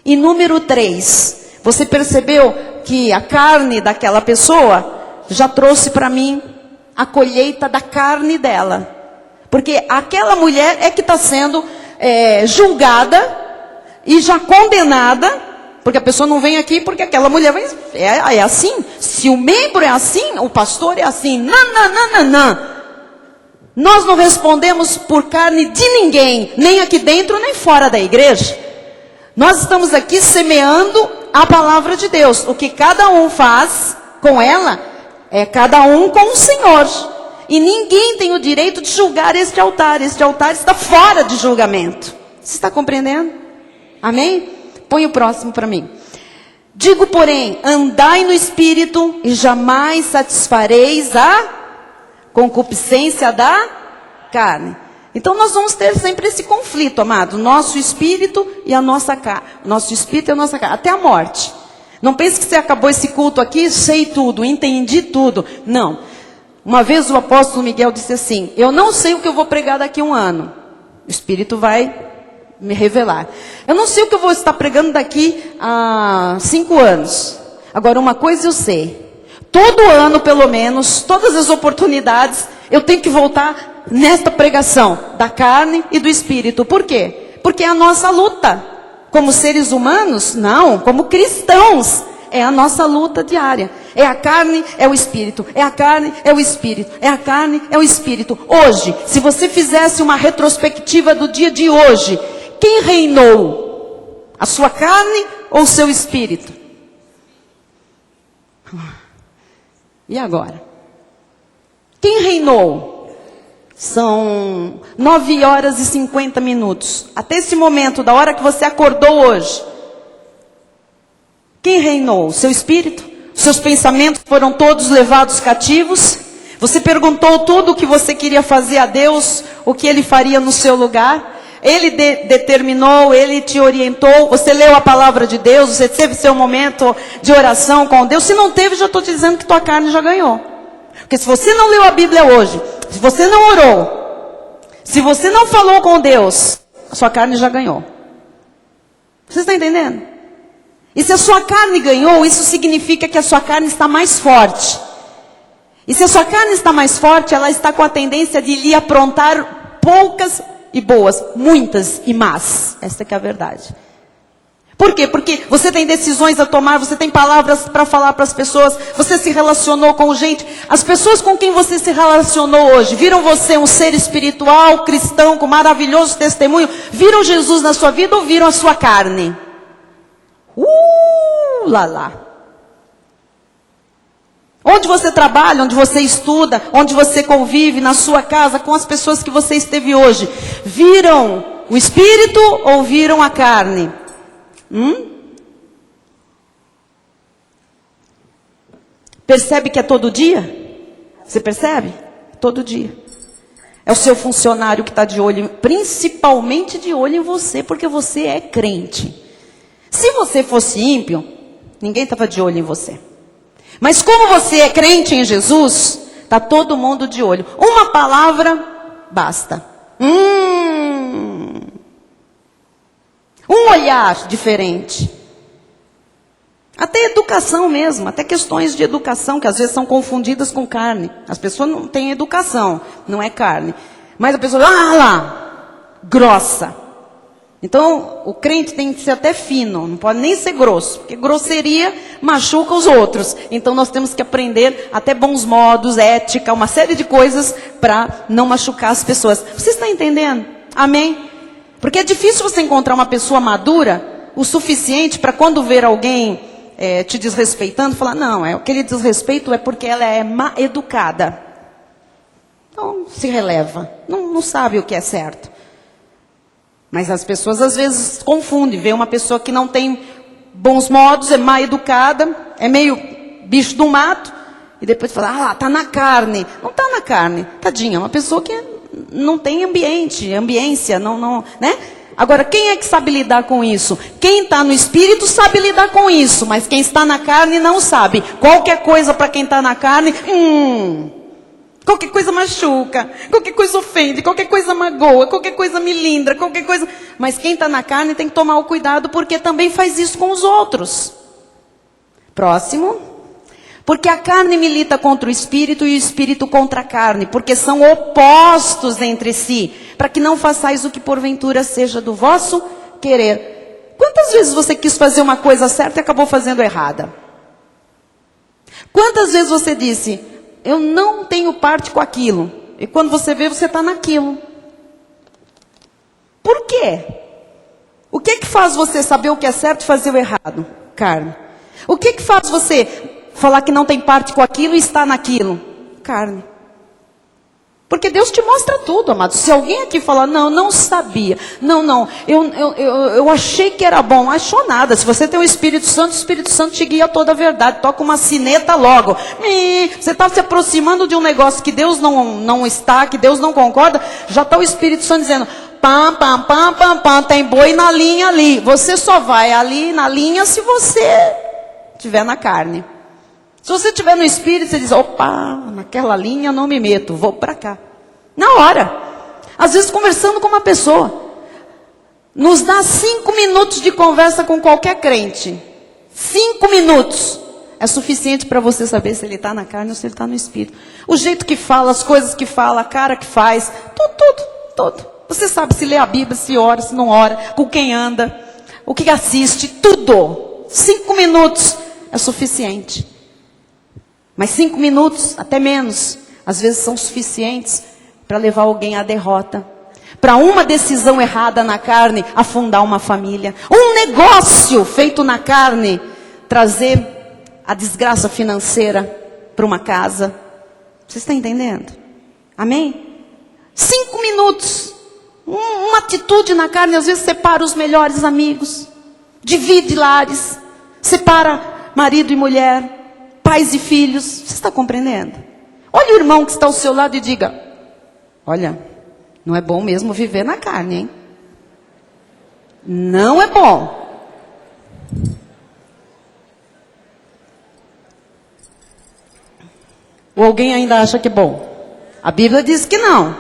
E número 3, você percebeu que a carne daquela pessoa já trouxe para mim a colheita da carne dela. Porque aquela mulher é que está sendo julgada e já condenada. Porque a pessoa não vem aqui porque aquela mulher é assim. Se o membro é assim, o pastor é assim. Não. Nós não respondemos por carne de ninguém, nem aqui dentro, nem fora da igreja. Nós estamos aqui semeando a palavra de Deus. O que cada um faz com ela, é cada um com o Senhor. E ninguém tem o direito de julgar este altar. Este altar está fora de julgamento. Você está compreendendo? Amém? Põe o próximo para mim. Digo, porém, andai no Espírito e jamais satisfareis a concupiscência da carne. Então nós vamos ter sempre esse conflito, amado. Nosso espírito e a nossa carne. Nosso espírito e a nossa carne. Até a morte. Não pense que você acabou esse culto aqui, sei tudo, entendi tudo. Não. Uma vez o apóstolo Miguel disse assim: eu não sei o que eu vou pregar daqui a um ano. O Espírito vai me revelar. Eu não sei o que eu vou estar pregando daqui a 5 anos. Agora, uma coisa eu sei. Todo ano, pelo menos, todas as oportunidades, eu tenho que voltar nesta pregação da carne e do Espírito. Por quê? Porque é a nossa luta. Como seres humanos, não. Como cristãos, é a nossa luta diária. É a carne, é o Espírito. É a carne, é o Espírito. É a carne, é o Espírito. Hoje, se você fizesse uma retrospectiva do dia de hoje, quem reinou? A sua carne ou o seu Espírito? E agora? Quem reinou? São 9 horas e 50 minutos. Até esse momento, da hora que você acordou hoje. Quem reinou? O seu espírito? Os seus pensamentos foram todos levados cativos? Você perguntou tudo o que você queria fazer a Deus, o que Ele faria no seu lugar? Ele determinou, Ele te orientou, você leu a palavra de Deus, você teve seu momento de oração com Deus. Se não teve, já estou te dizendo que tua carne já ganhou. Porque se você não leu a Bíblia hoje, se você não orou, se você não falou com Deus, a sua carne já ganhou. Você está entendendo? E se a sua carne ganhou, isso significa que a sua carne está mais forte. E se a sua carne está mais forte, ela está com a tendência de lhe aprontar poucas e boas, muitas e más. Essa que é a verdade. Por quê? Porque você tem decisões a tomar, você tem palavras para falar para as pessoas, você se relacionou com gente. As pessoas com quem você se relacionou hoje, viram você um ser espiritual, cristão, com maravilhoso testemunho? Viram Jesus na sua vida ou viram a sua carne? Lá. Onde você trabalha, onde você estuda, onde você convive, na sua casa, com as pessoas que você esteve hoje, viram o Espírito ou viram a carne? Percebe que é todo dia? Você percebe? Todo dia. É o seu funcionário que está de olho, principalmente de olho em você, porque você é crente. Se você fosse ímpio, ninguém estava de olho em você. Mas como você é crente em Jesus, está todo mundo de olho. Uma palavra basta. Um olhar diferente. Até educação mesmo, até questões de educação, que às vezes são confundidas com carne. As pessoas não têm educação, não é carne. Mas a pessoa, lá, grossa. Então, o crente tem que ser até fino, não pode nem ser grosso, porque grosseria machuca os outros. Então, nós temos que aprender até bons modos, ética, uma série de coisas para não machucar as pessoas. Você está entendendo? Amém? Porque é difícil você encontrar uma pessoa madura o suficiente para quando ver alguém te desrespeitando, falar, não, aquele desrespeito é porque ela é má educada. Então, se releva. Não sabe o que é certo. Mas as pessoas às vezes confundem, vê uma pessoa que não tem bons modos, é mal educada, é meio bicho do mato, e depois fala, tá na carne. Não tá na carne, tadinha, é uma pessoa que não tem ambiência, né? Agora, quem é que sabe lidar com isso? Quem está no Espírito sabe lidar com isso, mas quem está na carne não sabe. Qualquer coisa para quem está na carne, qualquer coisa machuca, qualquer coisa ofende, qualquer coisa magoa, qualquer coisa melindra, qualquer coisa... Mas quem está na carne tem que tomar o cuidado, porque também faz isso com os outros. Próximo. Porque a carne milita contra o Espírito e o Espírito contra a carne, porque são opostos entre si, para que não façais o que porventura seja do vosso querer. Quantas vezes você quis fazer uma coisa certa e acabou fazendo errada? Quantas vezes você disse... Eu não tenho parte com aquilo. E quando você vê, você está naquilo. Por quê? O que que faz você saber o que é certo e fazer o errado? Carne. O que que faz você falar que não tem parte com aquilo e está naquilo? Carne. Porque Deus te mostra tudo, amado. Se alguém aqui falar, não sabia. Não, eu achei que era bom. Achou nada. Se você tem o Espírito Santo te guia a toda a verdade. Toca uma sineta logo. Você está se aproximando de um negócio que Deus não está, que Deus não concorda. Já está o Espírito Santo dizendo, pam, tem boi na linha ali. Você só vai ali na linha se você estiver na carne. Se você estiver no Espírito, você diz, opa, naquela linha eu não me meto, vou para cá. Na hora. Às vezes conversando com uma pessoa. Nos dá 5 minutos de conversa com qualquer crente. 5 minutos. É suficiente para você saber se ele está na carne ou se ele está no Espírito. O jeito que fala, as coisas que fala, a cara que faz, tudo. Você sabe se lê a Bíblia, se ora, se não ora, com quem anda, o que assiste, tudo. 5 minutos é suficiente. Mas 5 minutos, até menos, às vezes são suficientes para levar alguém à derrota. Para uma decisão errada na carne, afundar uma família. Um negócio feito na carne, trazer a desgraça financeira para uma casa. Você está entendendo? Amém? 5 minutos. Uma atitude na carne, às vezes separa os melhores amigos. Divide lares. Separa marido e mulher. Pais e filhos, você está compreendendo? Olha o irmão que está ao seu lado e diga, olha, não é bom mesmo viver na carne, hein? Não é bom. Ou alguém ainda acha que é bom? A Bíblia diz que não.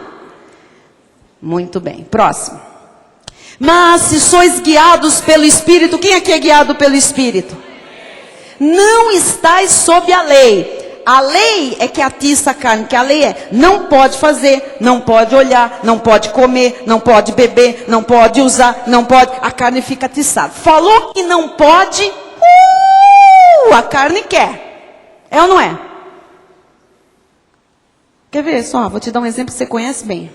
Muito bem, próximo. Mas se sois guiados pelo Espírito, quem aqui é guiado pelo Espírito? Não estáis sob a lei. A lei é que atiça a carne, que a lei é, não pode fazer, não pode olhar, não pode comer, não pode beber, não pode usar, não pode, a carne fica atiçada. Falou que não pode, a carne quer. É ou não é? Quer ver só, vou te dar um exemplo que você conhece bem.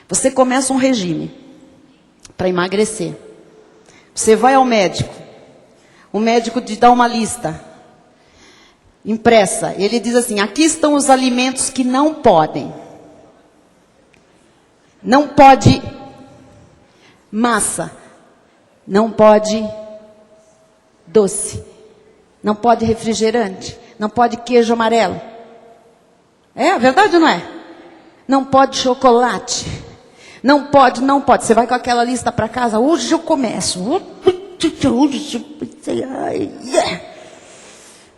Você começa um regime para emagrecer. Você vai ao médico. O médico te dá uma lista impressa. Ele diz assim, aqui estão os alimentos que não podem. Não pode massa. Não pode doce. Não pode refrigerante. Não pode queijo amarelo. É verdade ou não é? Não pode chocolate. Não pode, não pode. Você vai com aquela lista para casa. Hoje eu começo.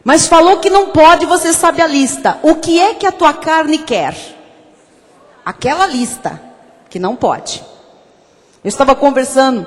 Mas falou que não pode, você sabe a lista. O que é que a tua carne quer? Aquela lista que não pode. Eu estava conversando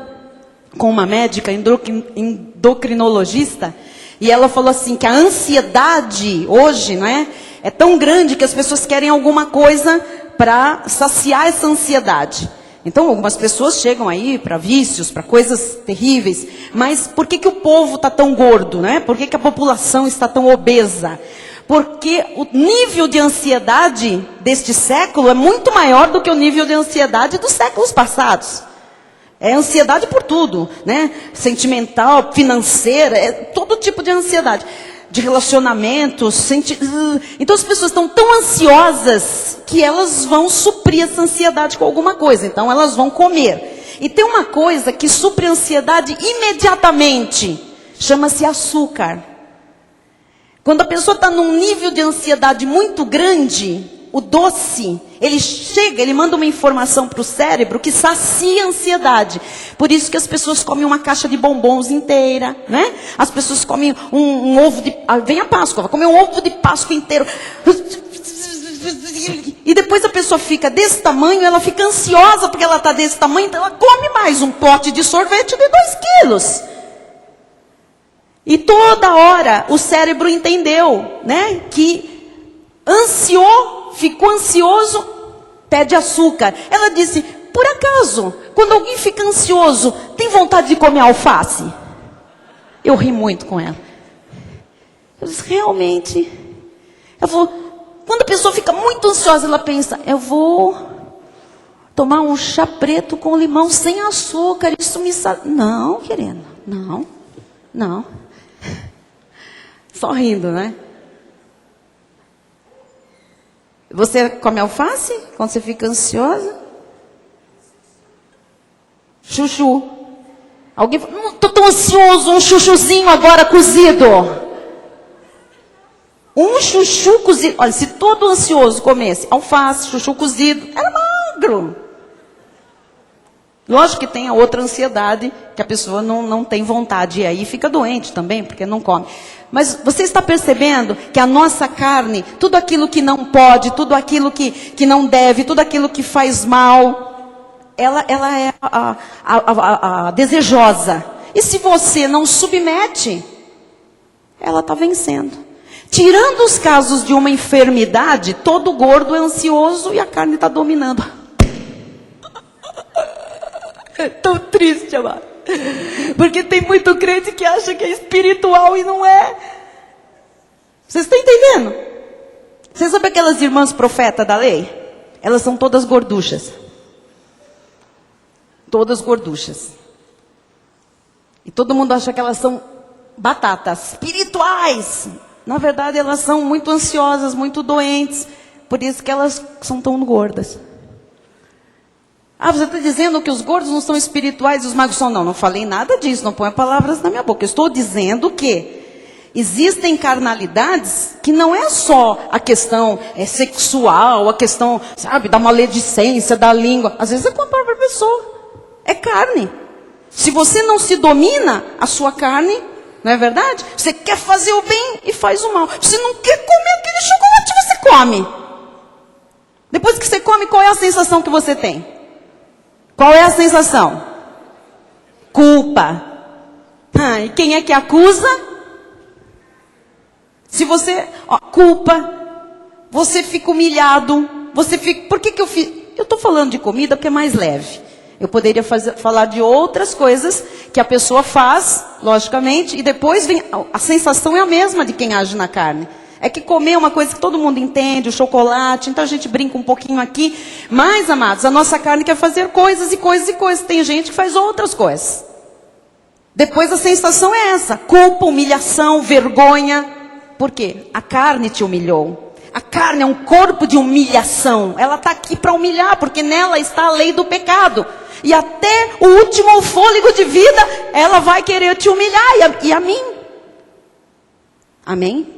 com uma médica endocrinologista. E ela falou assim, que a ansiedade hoje, não é? É tão grande que as pessoas querem alguma coisa para saciar essa ansiedade. Então, algumas pessoas chegam aí para vícios, para coisas terríveis. Mas por que o povo está tão gordo, né? Por que a população está tão obesa? Porque o nível de ansiedade deste século é muito maior do que o nível de ansiedade dos séculos passados. É ansiedade por tudo, né? Sentimental, financeira, é todo tipo de ansiedade. De relacionamentos, então as pessoas estão tão ansiosas que elas vão suprir essa ansiedade com alguma coisa. Então elas vão comer. E tem uma coisa que supre a ansiedade imediatamente. Chama-se açúcar. Quando a pessoa está num nível de ansiedade muito grande, o doce, ele chega, ele manda uma informação para o cérebro que sacia a ansiedade. Por isso que as pessoas comem uma caixa de bombons inteira, né? As pessoas comem um ovo de... Vem a Páscoa, vai comer um ovo de Páscoa inteiro. E depois a pessoa fica desse tamanho, ela fica ansiosa porque ela está desse tamanho, então ela come mais um pote de sorvete de 2 quilos. E toda hora o cérebro entendeu, né? Que ficou ansioso, pede açúcar. Ela disse, por acaso, quando alguém fica ansioso, tem vontade de comer alface? Eu ri muito com ela. Eu disse, realmente. Ela falou, quando a pessoa fica muito ansiosa, ela pensa, eu vou tomar um chá preto com limão sem açúcar, isso me... Não, querida, não. Só rindo, né? Você come alface quando você fica ansiosa? Chuchu. Alguém fala, não, estou tão ansioso, um chuchuzinho agora cozido. Um chuchu cozido. Olha, se todo ansioso comesse alface, chuchu cozido, era magro. Lógico que tem a outra ansiedade, que a pessoa não tem vontade. E aí fica doente também, porque não come. Mas você está percebendo que a nossa carne, tudo aquilo que não pode, tudo aquilo que não deve, tudo aquilo que faz mal, ela é a desejosa. E se você não submete, ela está vencendo. Tirando os casos de uma enfermidade, todo gordo é ansioso e a carne está dominando. É tão triste, amado. Porque tem muito crente que acha que é espiritual e não é. Vocês estão entendendo? Você sabe aquelas irmãs profetas da lei? Elas são todas gorduchas. Todas gorduchas. E todo mundo acha que elas são batatas espirituais. Na verdade, elas são muito ansiosas, muito doentes. Por isso que elas são tão gordas. Ah, você está dizendo que os gordos não são espirituais e os magros são? Não, não falei nada disso, não ponha palavras na minha boca. Eu estou dizendo que existem carnalidades que não é só a questão sexual, a questão, sabe, da maledicência, da língua. Às vezes é com a própria pessoa. É carne. Se você não se domina, a sua carne, não é verdade? Você quer fazer o bem e faz o mal. Você não quer comer aquele chocolate, você come. Depois que você come, qual é a sensação que você tem? Qual é a sensação? Culpa. E quem é que acusa? Se você, culpa, você fica humilhado, você fica, por que eu fiz? Eu estou falando de comida porque é mais leve. Eu poderia falar de outras coisas que a pessoa faz, logicamente, e depois vem, a sensação é a mesma de quem age na carne. É que comer é uma coisa que todo mundo entende, o chocolate, então a gente brinca um pouquinho aqui. Mas, amados, a nossa carne quer fazer coisas e coisas e coisas. Tem gente que faz outras coisas. Depois a sensação é essa, culpa, humilhação, vergonha. Por quê? A carne te humilhou. A carne é um corpo de humilhação. Ela está aqui para humilhar, porque nela está a lei do pecado. E até o último fôlego de vida, ela vai querer te humilhar. E a mim. Amém?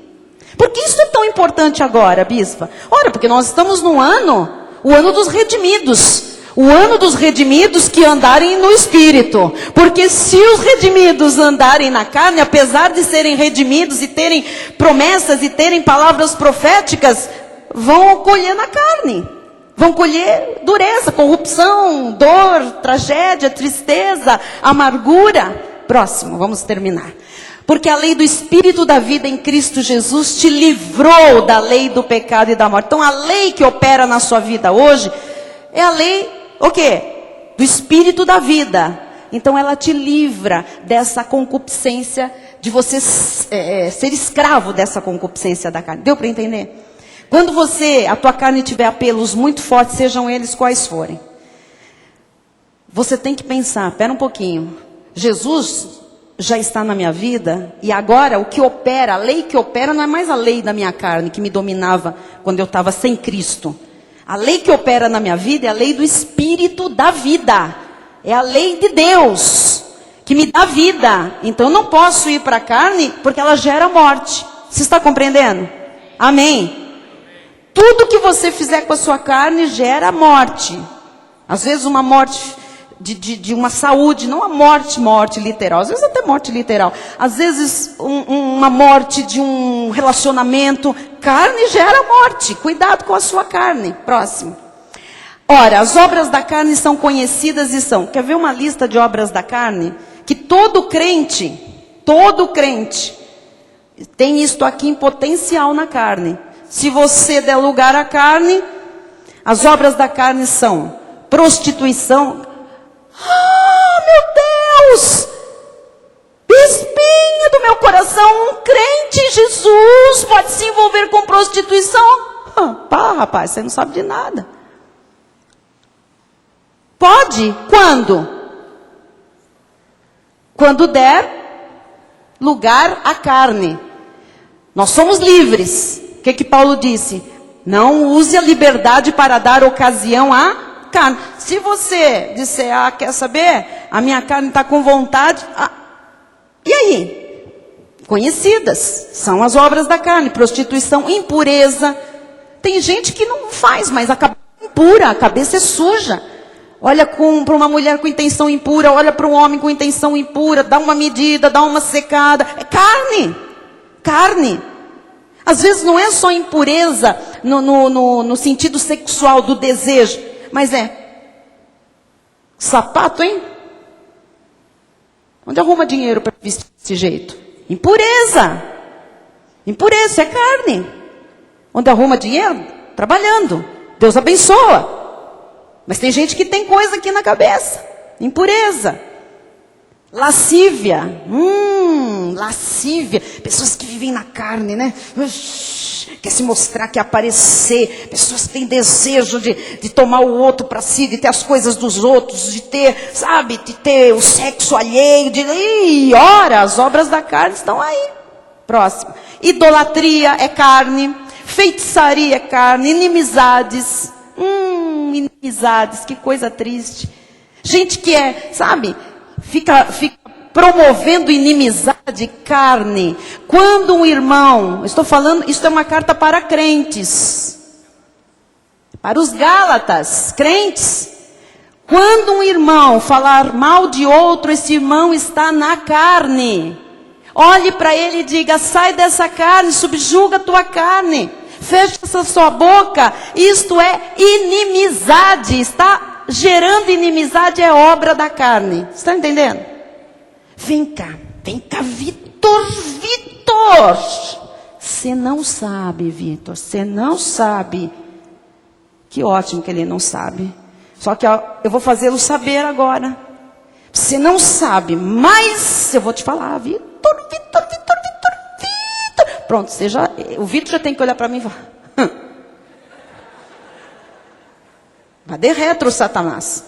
Por que isso é tão importante agora, bispa? Ora, porque nós estamos no ano, o ano dos redimidos. O ano dos redimidos que andarem no Espírito. Porque se os redimidos andarem na carne, apesar de serem redimidos e terem promessas e terem palavras proféticas, vão colher na carne. Vão colher dureza, corrupção, dor, tragédia, tristeza, amargura. Próximo, vamos terminar. Porque a lei do Espírito da vida em Cristo Jesus te livrou da lei do pecado e da morte. Então a lei que opera na sua vida hoje é a lei, o quê? Do Espírito da vida. Então ela te livra dessa concupiscência, de você ser escravo dessa concupiscência da carne. Deu para entender? Quando a tua carne tiver apelos muito fortes, sejam eles quais forem, você tem que pensar, espera um pouquinho, Jesus já está na minha vida, e agora o que opera, a lei que opera não é mais a lei da minha carne, que me dominava quando eu estava sem Cristo. A lei que opera na minha vida é a lei do Espírito da vida. É a lei de Deus, que me dá vida. Então eu não posso ir para a carne, porque ela gera morte. Você está compreendendo? Amém? Tudo que você fizer com a sua carne gera morte. Às vezes uma morte de uma saúde, não a morte literal, às vezes até morte literal, às vezes uma morte de um relacionamento. Carne gera morte, cuidado com a sua carne. Próximo. Ora, as obras da carne são conhecidas e são, quer ver uma lista de obras da carne? Que todo crente tem isto aqui em potencial na carne. Se você der lugar à carne, as obras da carne são prostituição. Meu Deus! Espinha do meu coração, um crente em Jesus pode se envolver com prostituição? Pá, rapaz, você não sabe de nada. Pode? Quando? Quando der lugar à carne. Nós somos livres. O que Paulo disse? Não use a liberdade para dar ocasião à carne. Se você disser, quer saber? A minha carne está com vontade. E aí? Conhecidas. São as obras da carne. Prostituição, impureza. Tem gente que não faz, mas a cabeça é impura, a cabeça é suja. Olha para uma mulher com intenção impura, olha para um homem com intenção impura, dá uma medida, dá uma secada. É carne. Carne. Às vezes não é só impureza no sentido sexual do desejo, mas é sapato, hein? Onde arruma dinheiro para vestir desse jeito? Impureza. Impureza é carne. Onde arruma dinheiro? Trabalhando. Deus abençoa. Mas tem gente que tem coisa aqui na cabeça. Impureza. Lascívia. Lascívia. Pessoas que vivem na carne, né? Quer se mostrar, quer aparecer. Pessoas que têm desejo de tomar o outro para si, de ter as coisas dos outros, de ter, sabe, de ter o sexo alheio. Ora, as obras da carne estão aí. Próximo. Idolatria é carne. Feitiçaria é carne. Inimizades. Inimizades, que coisa triste. Gente que fica promovendo inimizade, carne. Quando um irmão, estou falando, isso é uma carta para crentes. Para os Gálatas, crentes. Quando um irmão falar mal de outro, esse irmão está na carne. Olhe para ele e diga: sai dessa carne, subjuga a tua carne. Fecha essa sua boca. Isto é inimizade. Está gerando inimizade, é obra da carne. Está entendendo? Vem cá, Vitor. Você não sabe, Vitor. Você não sabe. Que ótimo que ele não sabe. Só que eu vou fazê-lo saber agora. Você não sabe, mas eu vou te falar, Vitor. Pronto, o Vitor já tem que olhar para mim e falar: vai de retro, Satanás.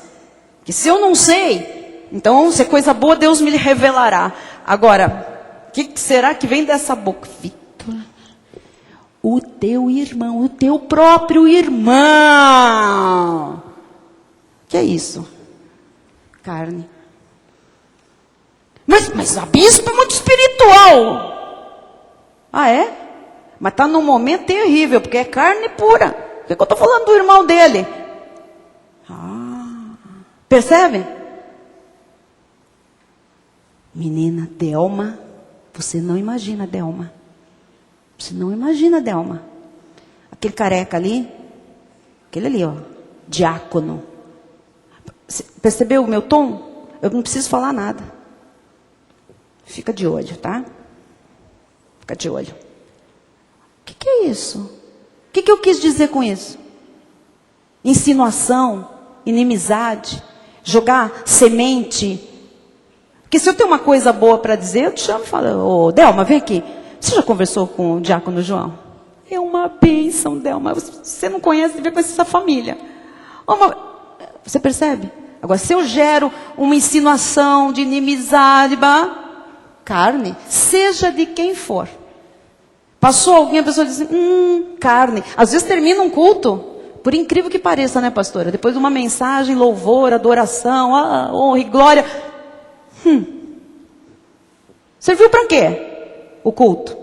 Que se eu não sei, então se é coisa boa, Deus me revelará. Agora, o que será que vem dessa boca? Vitor, o teu irmão, o teu próprio irmão. Que é isso? Carne. Mas a bispo é muito espiritual. Ah, é? Mas está num momento terrível, porque é carne pura. Por que eu estou falando do irmão dele? Percebe? Menina, Delma, você não imagina Delma. Você não imagina Delma. Aquele careca ali, aquele ali, ó, diácono. Percebeu o meu tom? Eu não preciso falar nada. Fica de olho, tá? Fica de olho. O que é isso? O que eu quis dizer com isso? Insinuação, inimizade, jogar semente. Porque se eu tenho uma coisa boa para dizer, eu te chamo e falo: ô, Delma, vem aqui. Você já conversou com o diácono João? É uma bênção, Delma. Você não conhece, deve conhecer essa família. Você percebe? Agora, se eu gero uma insinuação de inimizade, carne, seja de quem for. Passou alguém, a pessoa diz assim: carne. Às vezes termina um culto, por incrível que pareça, né, pastora? Depois de uma mensagem, louvor, adoração, honra e glória. Serviu para quê? O culto?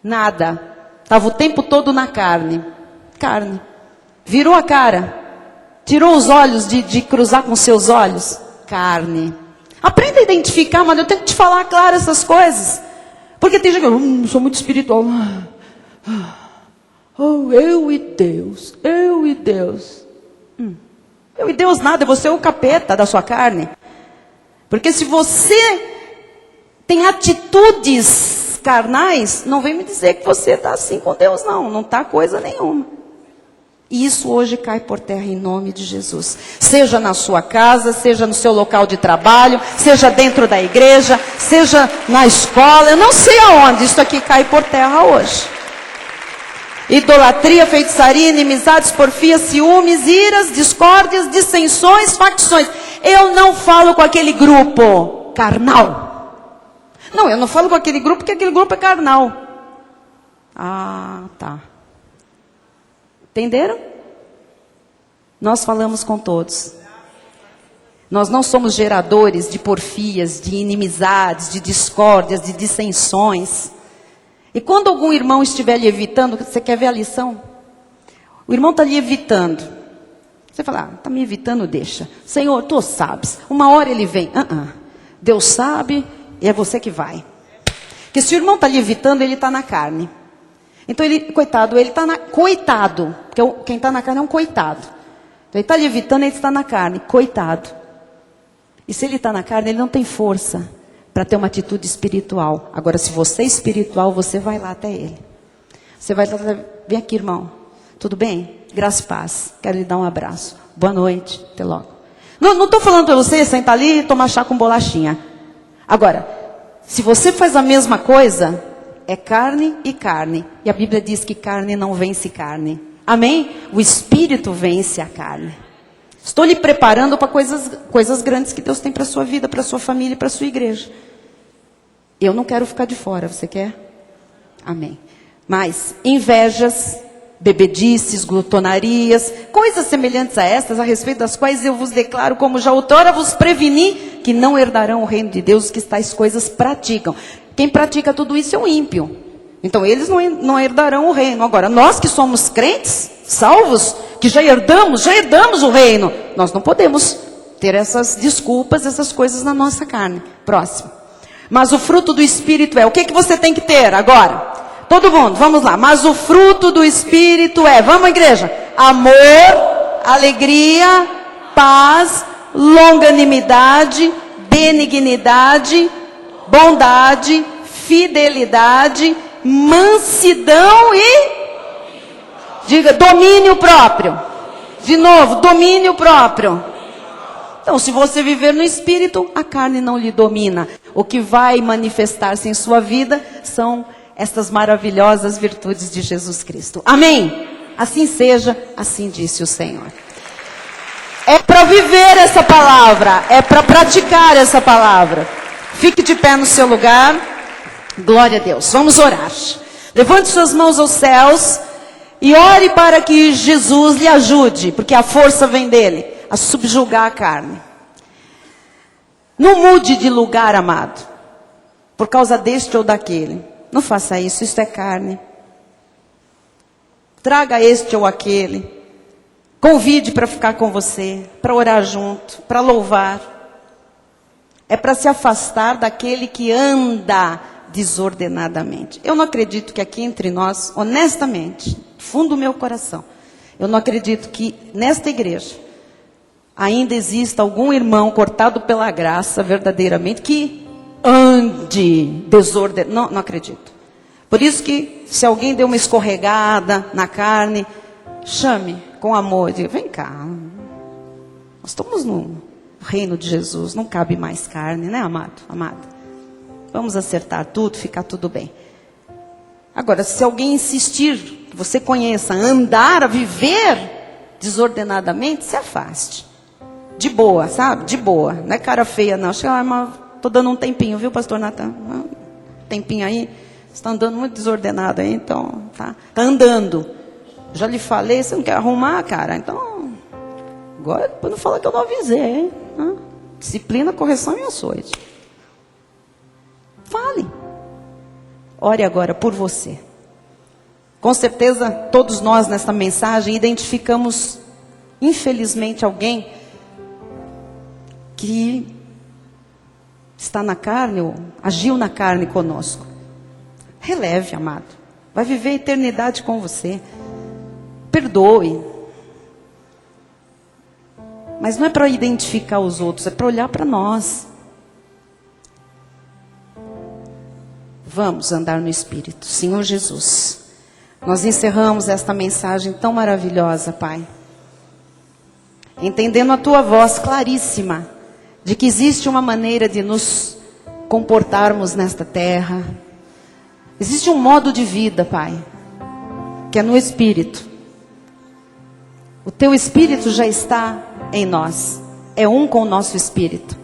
Nada. Estava o tempo todo na carne. Carne. Virou a cara. Tirou os olhos de cruzar com seus olhos. Carne. Aprenda a identificar, mas eu tenho que te falar claro essas coisas. Porque tem gente que sou muito espiritual. Eu e Deus. Eu e Deus. Eu e Deus nada, você é o capeta da sua carne. Porque se você tem atitudes carnais, não vem me dizer que você está assim com Deus, não. Não está coisa nenhuma. E isso hoje cai por terra em nome de Jesus. Seja na sua casa, seja no seu local de trabalho, seja dentro da igreja, seja na escola, eu não sei aonde, isso aqui cai por terra hoje. Idolatria, feitiçaria, inimizades, porfias, ciúmes, iras, discórdias, dissensões, facções. Eu não falo com aquele grupo carnal. Não, eu não falo com aquele grupo porque aquele grupo é carnal. Ah, tá. Entenderam? Nós falamos com todos. Nós não somos geradores de porfias, de inimizades, de discórdias, de dissensões. E quando algum irmão estiver lhe evitando, você quer ver a lição? O irmão está lhe evitando. Você fala: está me evitando, deixa. Senhor, tu sabes. Uma hora ele vem. Deus sabe e é você que vai. Porque se o irmão está lhe evitando, ele está na carne. Então, coitado, ele está coitado. Porque quem está na carne é um coitado. Então, ele está lhe evitando, ele está na carne. Coitado. E se ele está na carne, ele não tem força para ter uma atitude espiritual. Agora, se você é espiritual, você vai lá até ele. Você vai lá, vem aqui, irmão. Tudo bem? Graça e paz. Quero lhe dar um abraço. Boa noite. Até logo. Não estou falando para você sentar ali e tomar chá com bolachinha. Agora, se você faz a mesma coisa, é carne e carne. E a Bíblia diz que carne não vence carne. Amém? O Espírito vence a carne. Estou lhe preparando para coisas grandes que Deus tem para a sua vida, para a sua família e para a sua igreja. Eu não quero ficar de fora, você quer? Amém. Mas invejas, bebedices, glutonarias, coisas semelhantes a estas, a respeito das quais eu vos declaro, como já outrora vos preveni, que não herdarão o reino de Deus, que tais coisas praticam. Quem pratica tudo isso é o ímpio. Então eles não herdarão o reino. Agora, nós que somos crentes, salvos, que já herdamos o reino, nós não podemos ter essas desculpas, essas coisas na nossa carne. Próximo. Mas o fruto do Espírito é, o que você tem que ter agora? Todo mundo, vamos lá. Mas o fruto do Espírito é, vamos igreja, amor, alegria, paz, longanimidade, benignidade, bondade, fidelidade, mansidão e, diga, domínio próprio. De novo, domínio próprio. Então, se você viver no Espírito, a carne não lhe domina. O que vai manifestar-se em sua vida são estas maravilhosas virtudes de Jesus Cristo. Amém? Assim seja, assim disse o Senhor. É para viver essa palavra, é para praticar essa palavra. Fique de pé no seu lugar. Glória a Deus. Vamos orar. Levante suas mãos aos céus e ore para que Jesus lhe ajude, porque a força vem dele, a subjugar a carne. Não mude de lugar, amado, por causa deste ou daquele. Não faça isso, isso é carne. Traga este ou aquele. Convide para ficar com você, para orar junto, para louvar. É para se afastar daquele que anda desordenadamente. Eu não acredito que aqui entre nós, honestamente, fundo do meu coração, eu não acredito que nesta igreja ainda exista algum irmão cortado pela graça verdadeiramente que ande desordenado. Não, não acredito. Por isso que se alguém deu uma escorregada na carne, chame com amor, diga, vem cá, nós estamos no reino de Jesus, não cabe mais carne, né, amado, amada? Vamos acertar tudo, ficar tudo bem. Agora, se alguém insistir, que você conheça, andar, a viver desordenadamente, se afaste. De boa, sabe? De boa. Não é cara feia, não. Estou dando um tempinho, viu, pastor Natan? Tempinho aí. Você está andando muito desordenado aí, então, tá andando. Já lhe falei, você não quer arrumar, cara? Então, agora, depois não fala que eu não avisei, hein? Disciplina, correção e açoite. Fale. Ore agora por você. Com certeza, todos nós nessa mensagem identificamos, infelizmente, alguém que está na carne ou agiu na carne conosco. Releve, amado. Vai viver a eternidade com você. Perdoe. Mas não é para identificar os outros, é para olhar para nós. Vamos andar no Espírito. Senhor Jesus, nós encerramos esta mensagem tão maravilhosa, Pai. Entendendo a Tua voz claríssima, de que existe uma maneira de nos comportarmos nesta terra. Existe um modo de vida, Pai, que é no Espírito. O Teu Espírito já está em nós. É um com o nosso Espírito.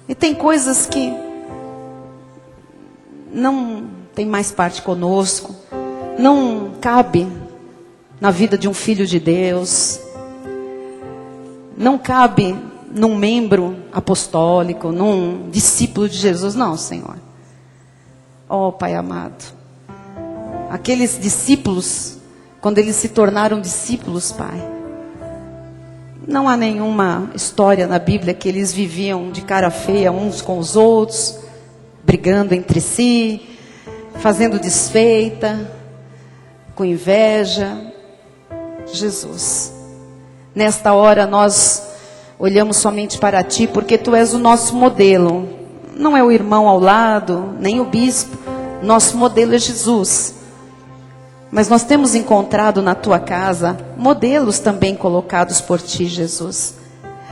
E tem coisas que não tem mais parte conosco. Não cabe na vida de um filho de Deus. Não cabe num membro apostólico, num discípulo de Jesus. Não, Senhor. Oh, Pai amado. Aqueles discípulos, quando eles se tornaram discípulos, Pai, não há nenhuma história na Bíblia que eles viviam de cara feia uns com os outros, brigando entre si, fazendo desfeita, com inveja. Jesus, nesta hora nós olhamos somente para Ti, porque Tu és o nosso modelo. Não é o irmão ao lado, nem o bispo. Nosso modelo é Jesus. Mas nós temos encontrado na Tua casa modelos também colocados por Ti, Jesus.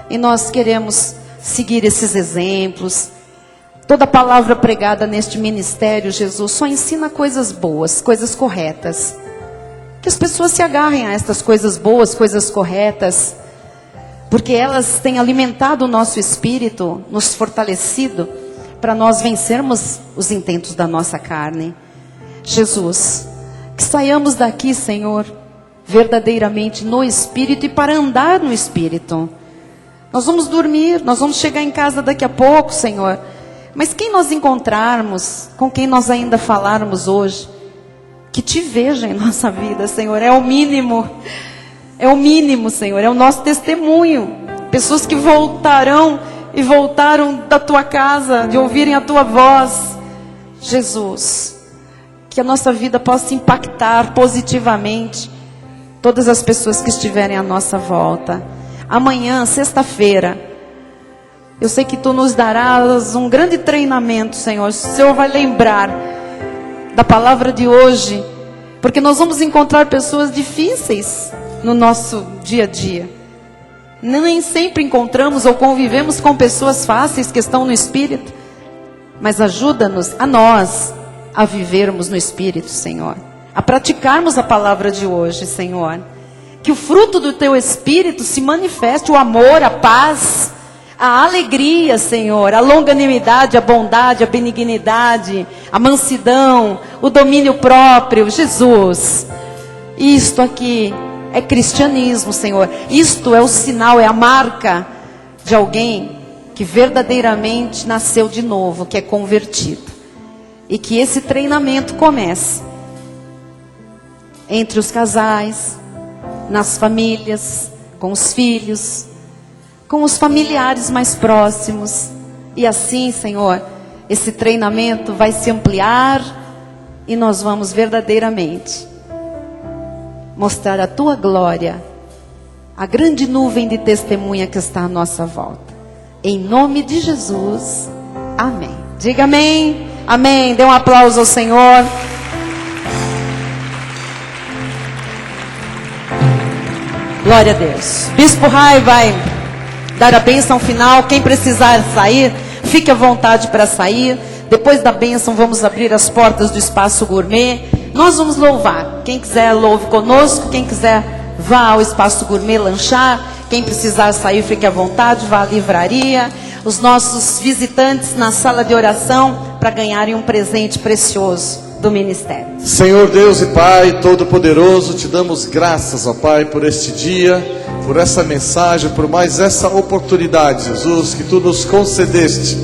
E nós queremos seguir esses exemplos. Toda palavra pregada neste ministério, Jesus, só ensina coisas boas, coisas corretas. Que as pessoas se agarrem a estas coisas boas, coisas corretas, porque elas têm alimentado o nosso espírito, nos fortalecido, para nós vencermos os intentos da nossa carne. Jesus, que saiamos daqui, Senhor, verdadeiramente no Espírito e para andar no Espírito. Nós vamos dormir, nós vamos chegar em casa daqui a pouco, Senhor. Mas quem nós encontrarmos, com quem nós ainda falarmos hoje, que Te veja em nossa vida, Senhor, é o mínimo, Senhor, é o nosso testemunho. pessoas que voltarão e voltaram da tua casa, de ouvirem a tua voz. Jesus, que a nossa vida possa impactar positivamente todas as pessoas que estiverem à nossa volta. Amanhã, sexta-feira, eu sei que tu nos darás um grande treinamento, Senhor. O Senhor vai lembrar da palavra de hoje, porque nós vamos encontrar pessoas difíceis no nosso dia a dia. Nem sempre encontramos ou convivemos com pessoas fáceis que estão no Espírito. Mas ajuda-nos, a nós, a vivermos no Espírito, Senhor. A praticarmos a palavra de hoje, Senhor. Que o fruto do Teu Espírito se manifeste, o amor, a paz, a alegria, Senhor, a longanimidade, a bondade, a benignidade, a mansidão, o domínio próprio. Jesus, isto aqui é cristianismo, Senhor. Isto é o sinal, é a marca de alguém que verdadeiramente nasceu de novo, que é convertido. E que esse treinamento comece entre os casais, nas famílias, com os filhos, com os familiares mais próximos. E assim, Senhor, esse treinamento vai se ampliar e nós vamos verdadeiramente mostrar a Tua glória, a grande nuvem de testemunha que está à nossa volta. Em nome de Jesus, amém. Diga amém, amém. Dê um aplauso ao Senhor. Glória a Deus. Bispo Rai vai dar a bênção final. Quem precisar sair, fique à vontade para sair. Depois da bênção, vamos abrir as portas do Espaço Gourmet. Nós vamos louvar. Quem quiser, louve conosco. Quem quiser, vá ao Espaço Gourmet lanchar. Quem precisar sair, fique à vontade, vá à livraria. Os nossos visitantes na sala de oração para ganharem um presente precioso do ministério. Senhor Deus e Pai Todo-Poderoso, te damos graças, ó Pai, por este dia, por essa mensagem, por mais essa oportunidade, Jesus, que Tu nos concedeste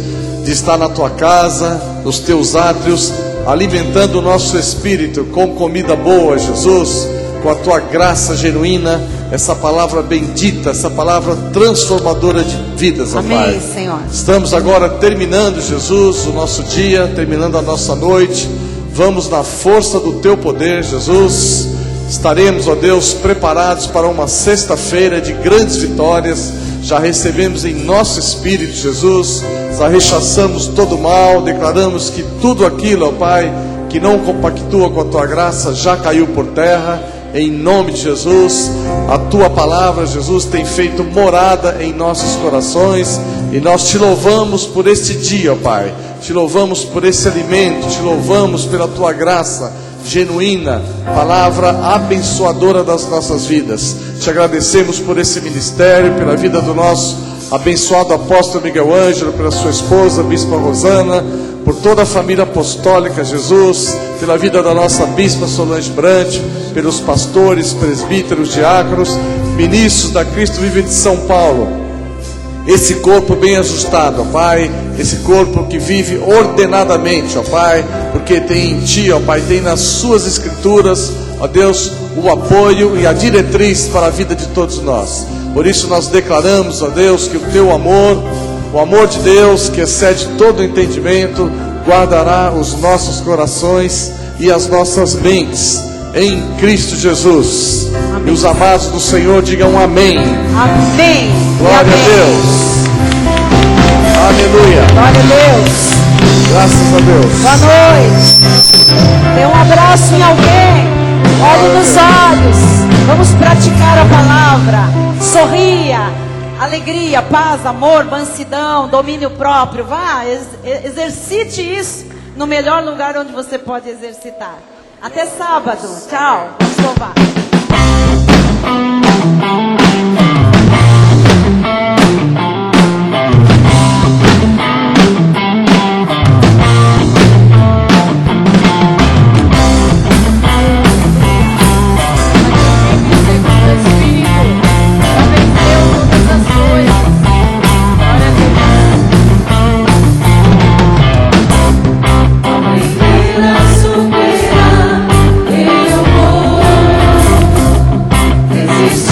de estar na Tua casa, nos Teus átrios, alimentando o nosso espírito com comida boa, Jesus, com a Tua graça genuína, essa palavra bendita, essa palavra transformadora de vidas, ó Amém, Pai. Senhor. Estamos agora terminando, Jesus, o nosso dia, terminando a nossa noite. Vamos na força do Teu poder, Jesus. Estaremos, ó Deus, preparados para uma sexta-feira de grandes vitórias. Já recebemos em nosso espírito, Jesus. Já rechaçamos todo mal, declaramos que tudo aquilo, ó Pai, que não compactua com a Tua graça, já caiu por terra. Em nome de Jesus, a Tua palavra, Jesus, tem feito morada em nossos corações. E nós Te louvamos por este dia, ó Pai. Te louvamos por esse alimento, Te louvamos pela Tua graça genuína, palavra abençoadora das nossas vidas. Te agradecemos por esse ministério, pela vida do nosso abençoado apóstolo Miguel Ângelo, pela sua esposa, Bispa Rosana, por toda a família apostólica, Jesus, pela vida da nossa Bispa Solange Brant, pelos pastores, presbíteros, diáconos, ministros da Cristo Vive de São Paulo. Esse corpo bem ajustado, ó Pai, esse corpo que vive ordenadamente, ó Pai, porque tem em Ti, ó Pai, tem nas Suas Escrituras, ó Deus, o apoio e a diretriz para a vida de todos nós. Por isso nós declaramos, ó Deus, que o Teu amor, o amor de Deus, que excede todo entendimento, guardará os nossos corações e as nossas mentes, em Cristo Jesus. Amém. E os amados do Senhor digam amém. Amém. Glória amém. a Deus. Aleluia. Glória a Deus. Graças a Deus. Boa noite. Dê um abraço em alguém. Olhe nos olhos. Vamos praticar a palavra. Sorria. Alegria, paz, amor, mansidão, domínio próprio. Vá, exercite isso no melhor lugar onde você pode exercitar. Até sábado. Tchau. Vamos louvar. Existe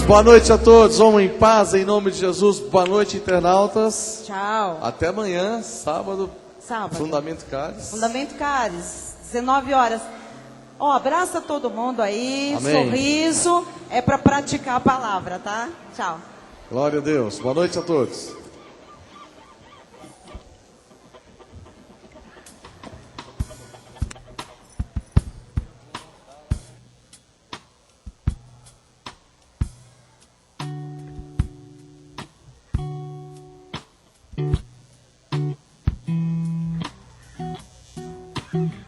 Boa noite a todos. Vamos em paz, em nome de Jesus. Boa noite, internautas. Tchau. Até amanhã, sábado. Sábado. Fundamento Cáris. Fundamento Cáris, 19 horas. Ó, abraça todo mundo aí. Amém. Sorriso. É para praticar a palavra, tá? Tchau. Glória a Deus. Boa noite a todos. Thank you.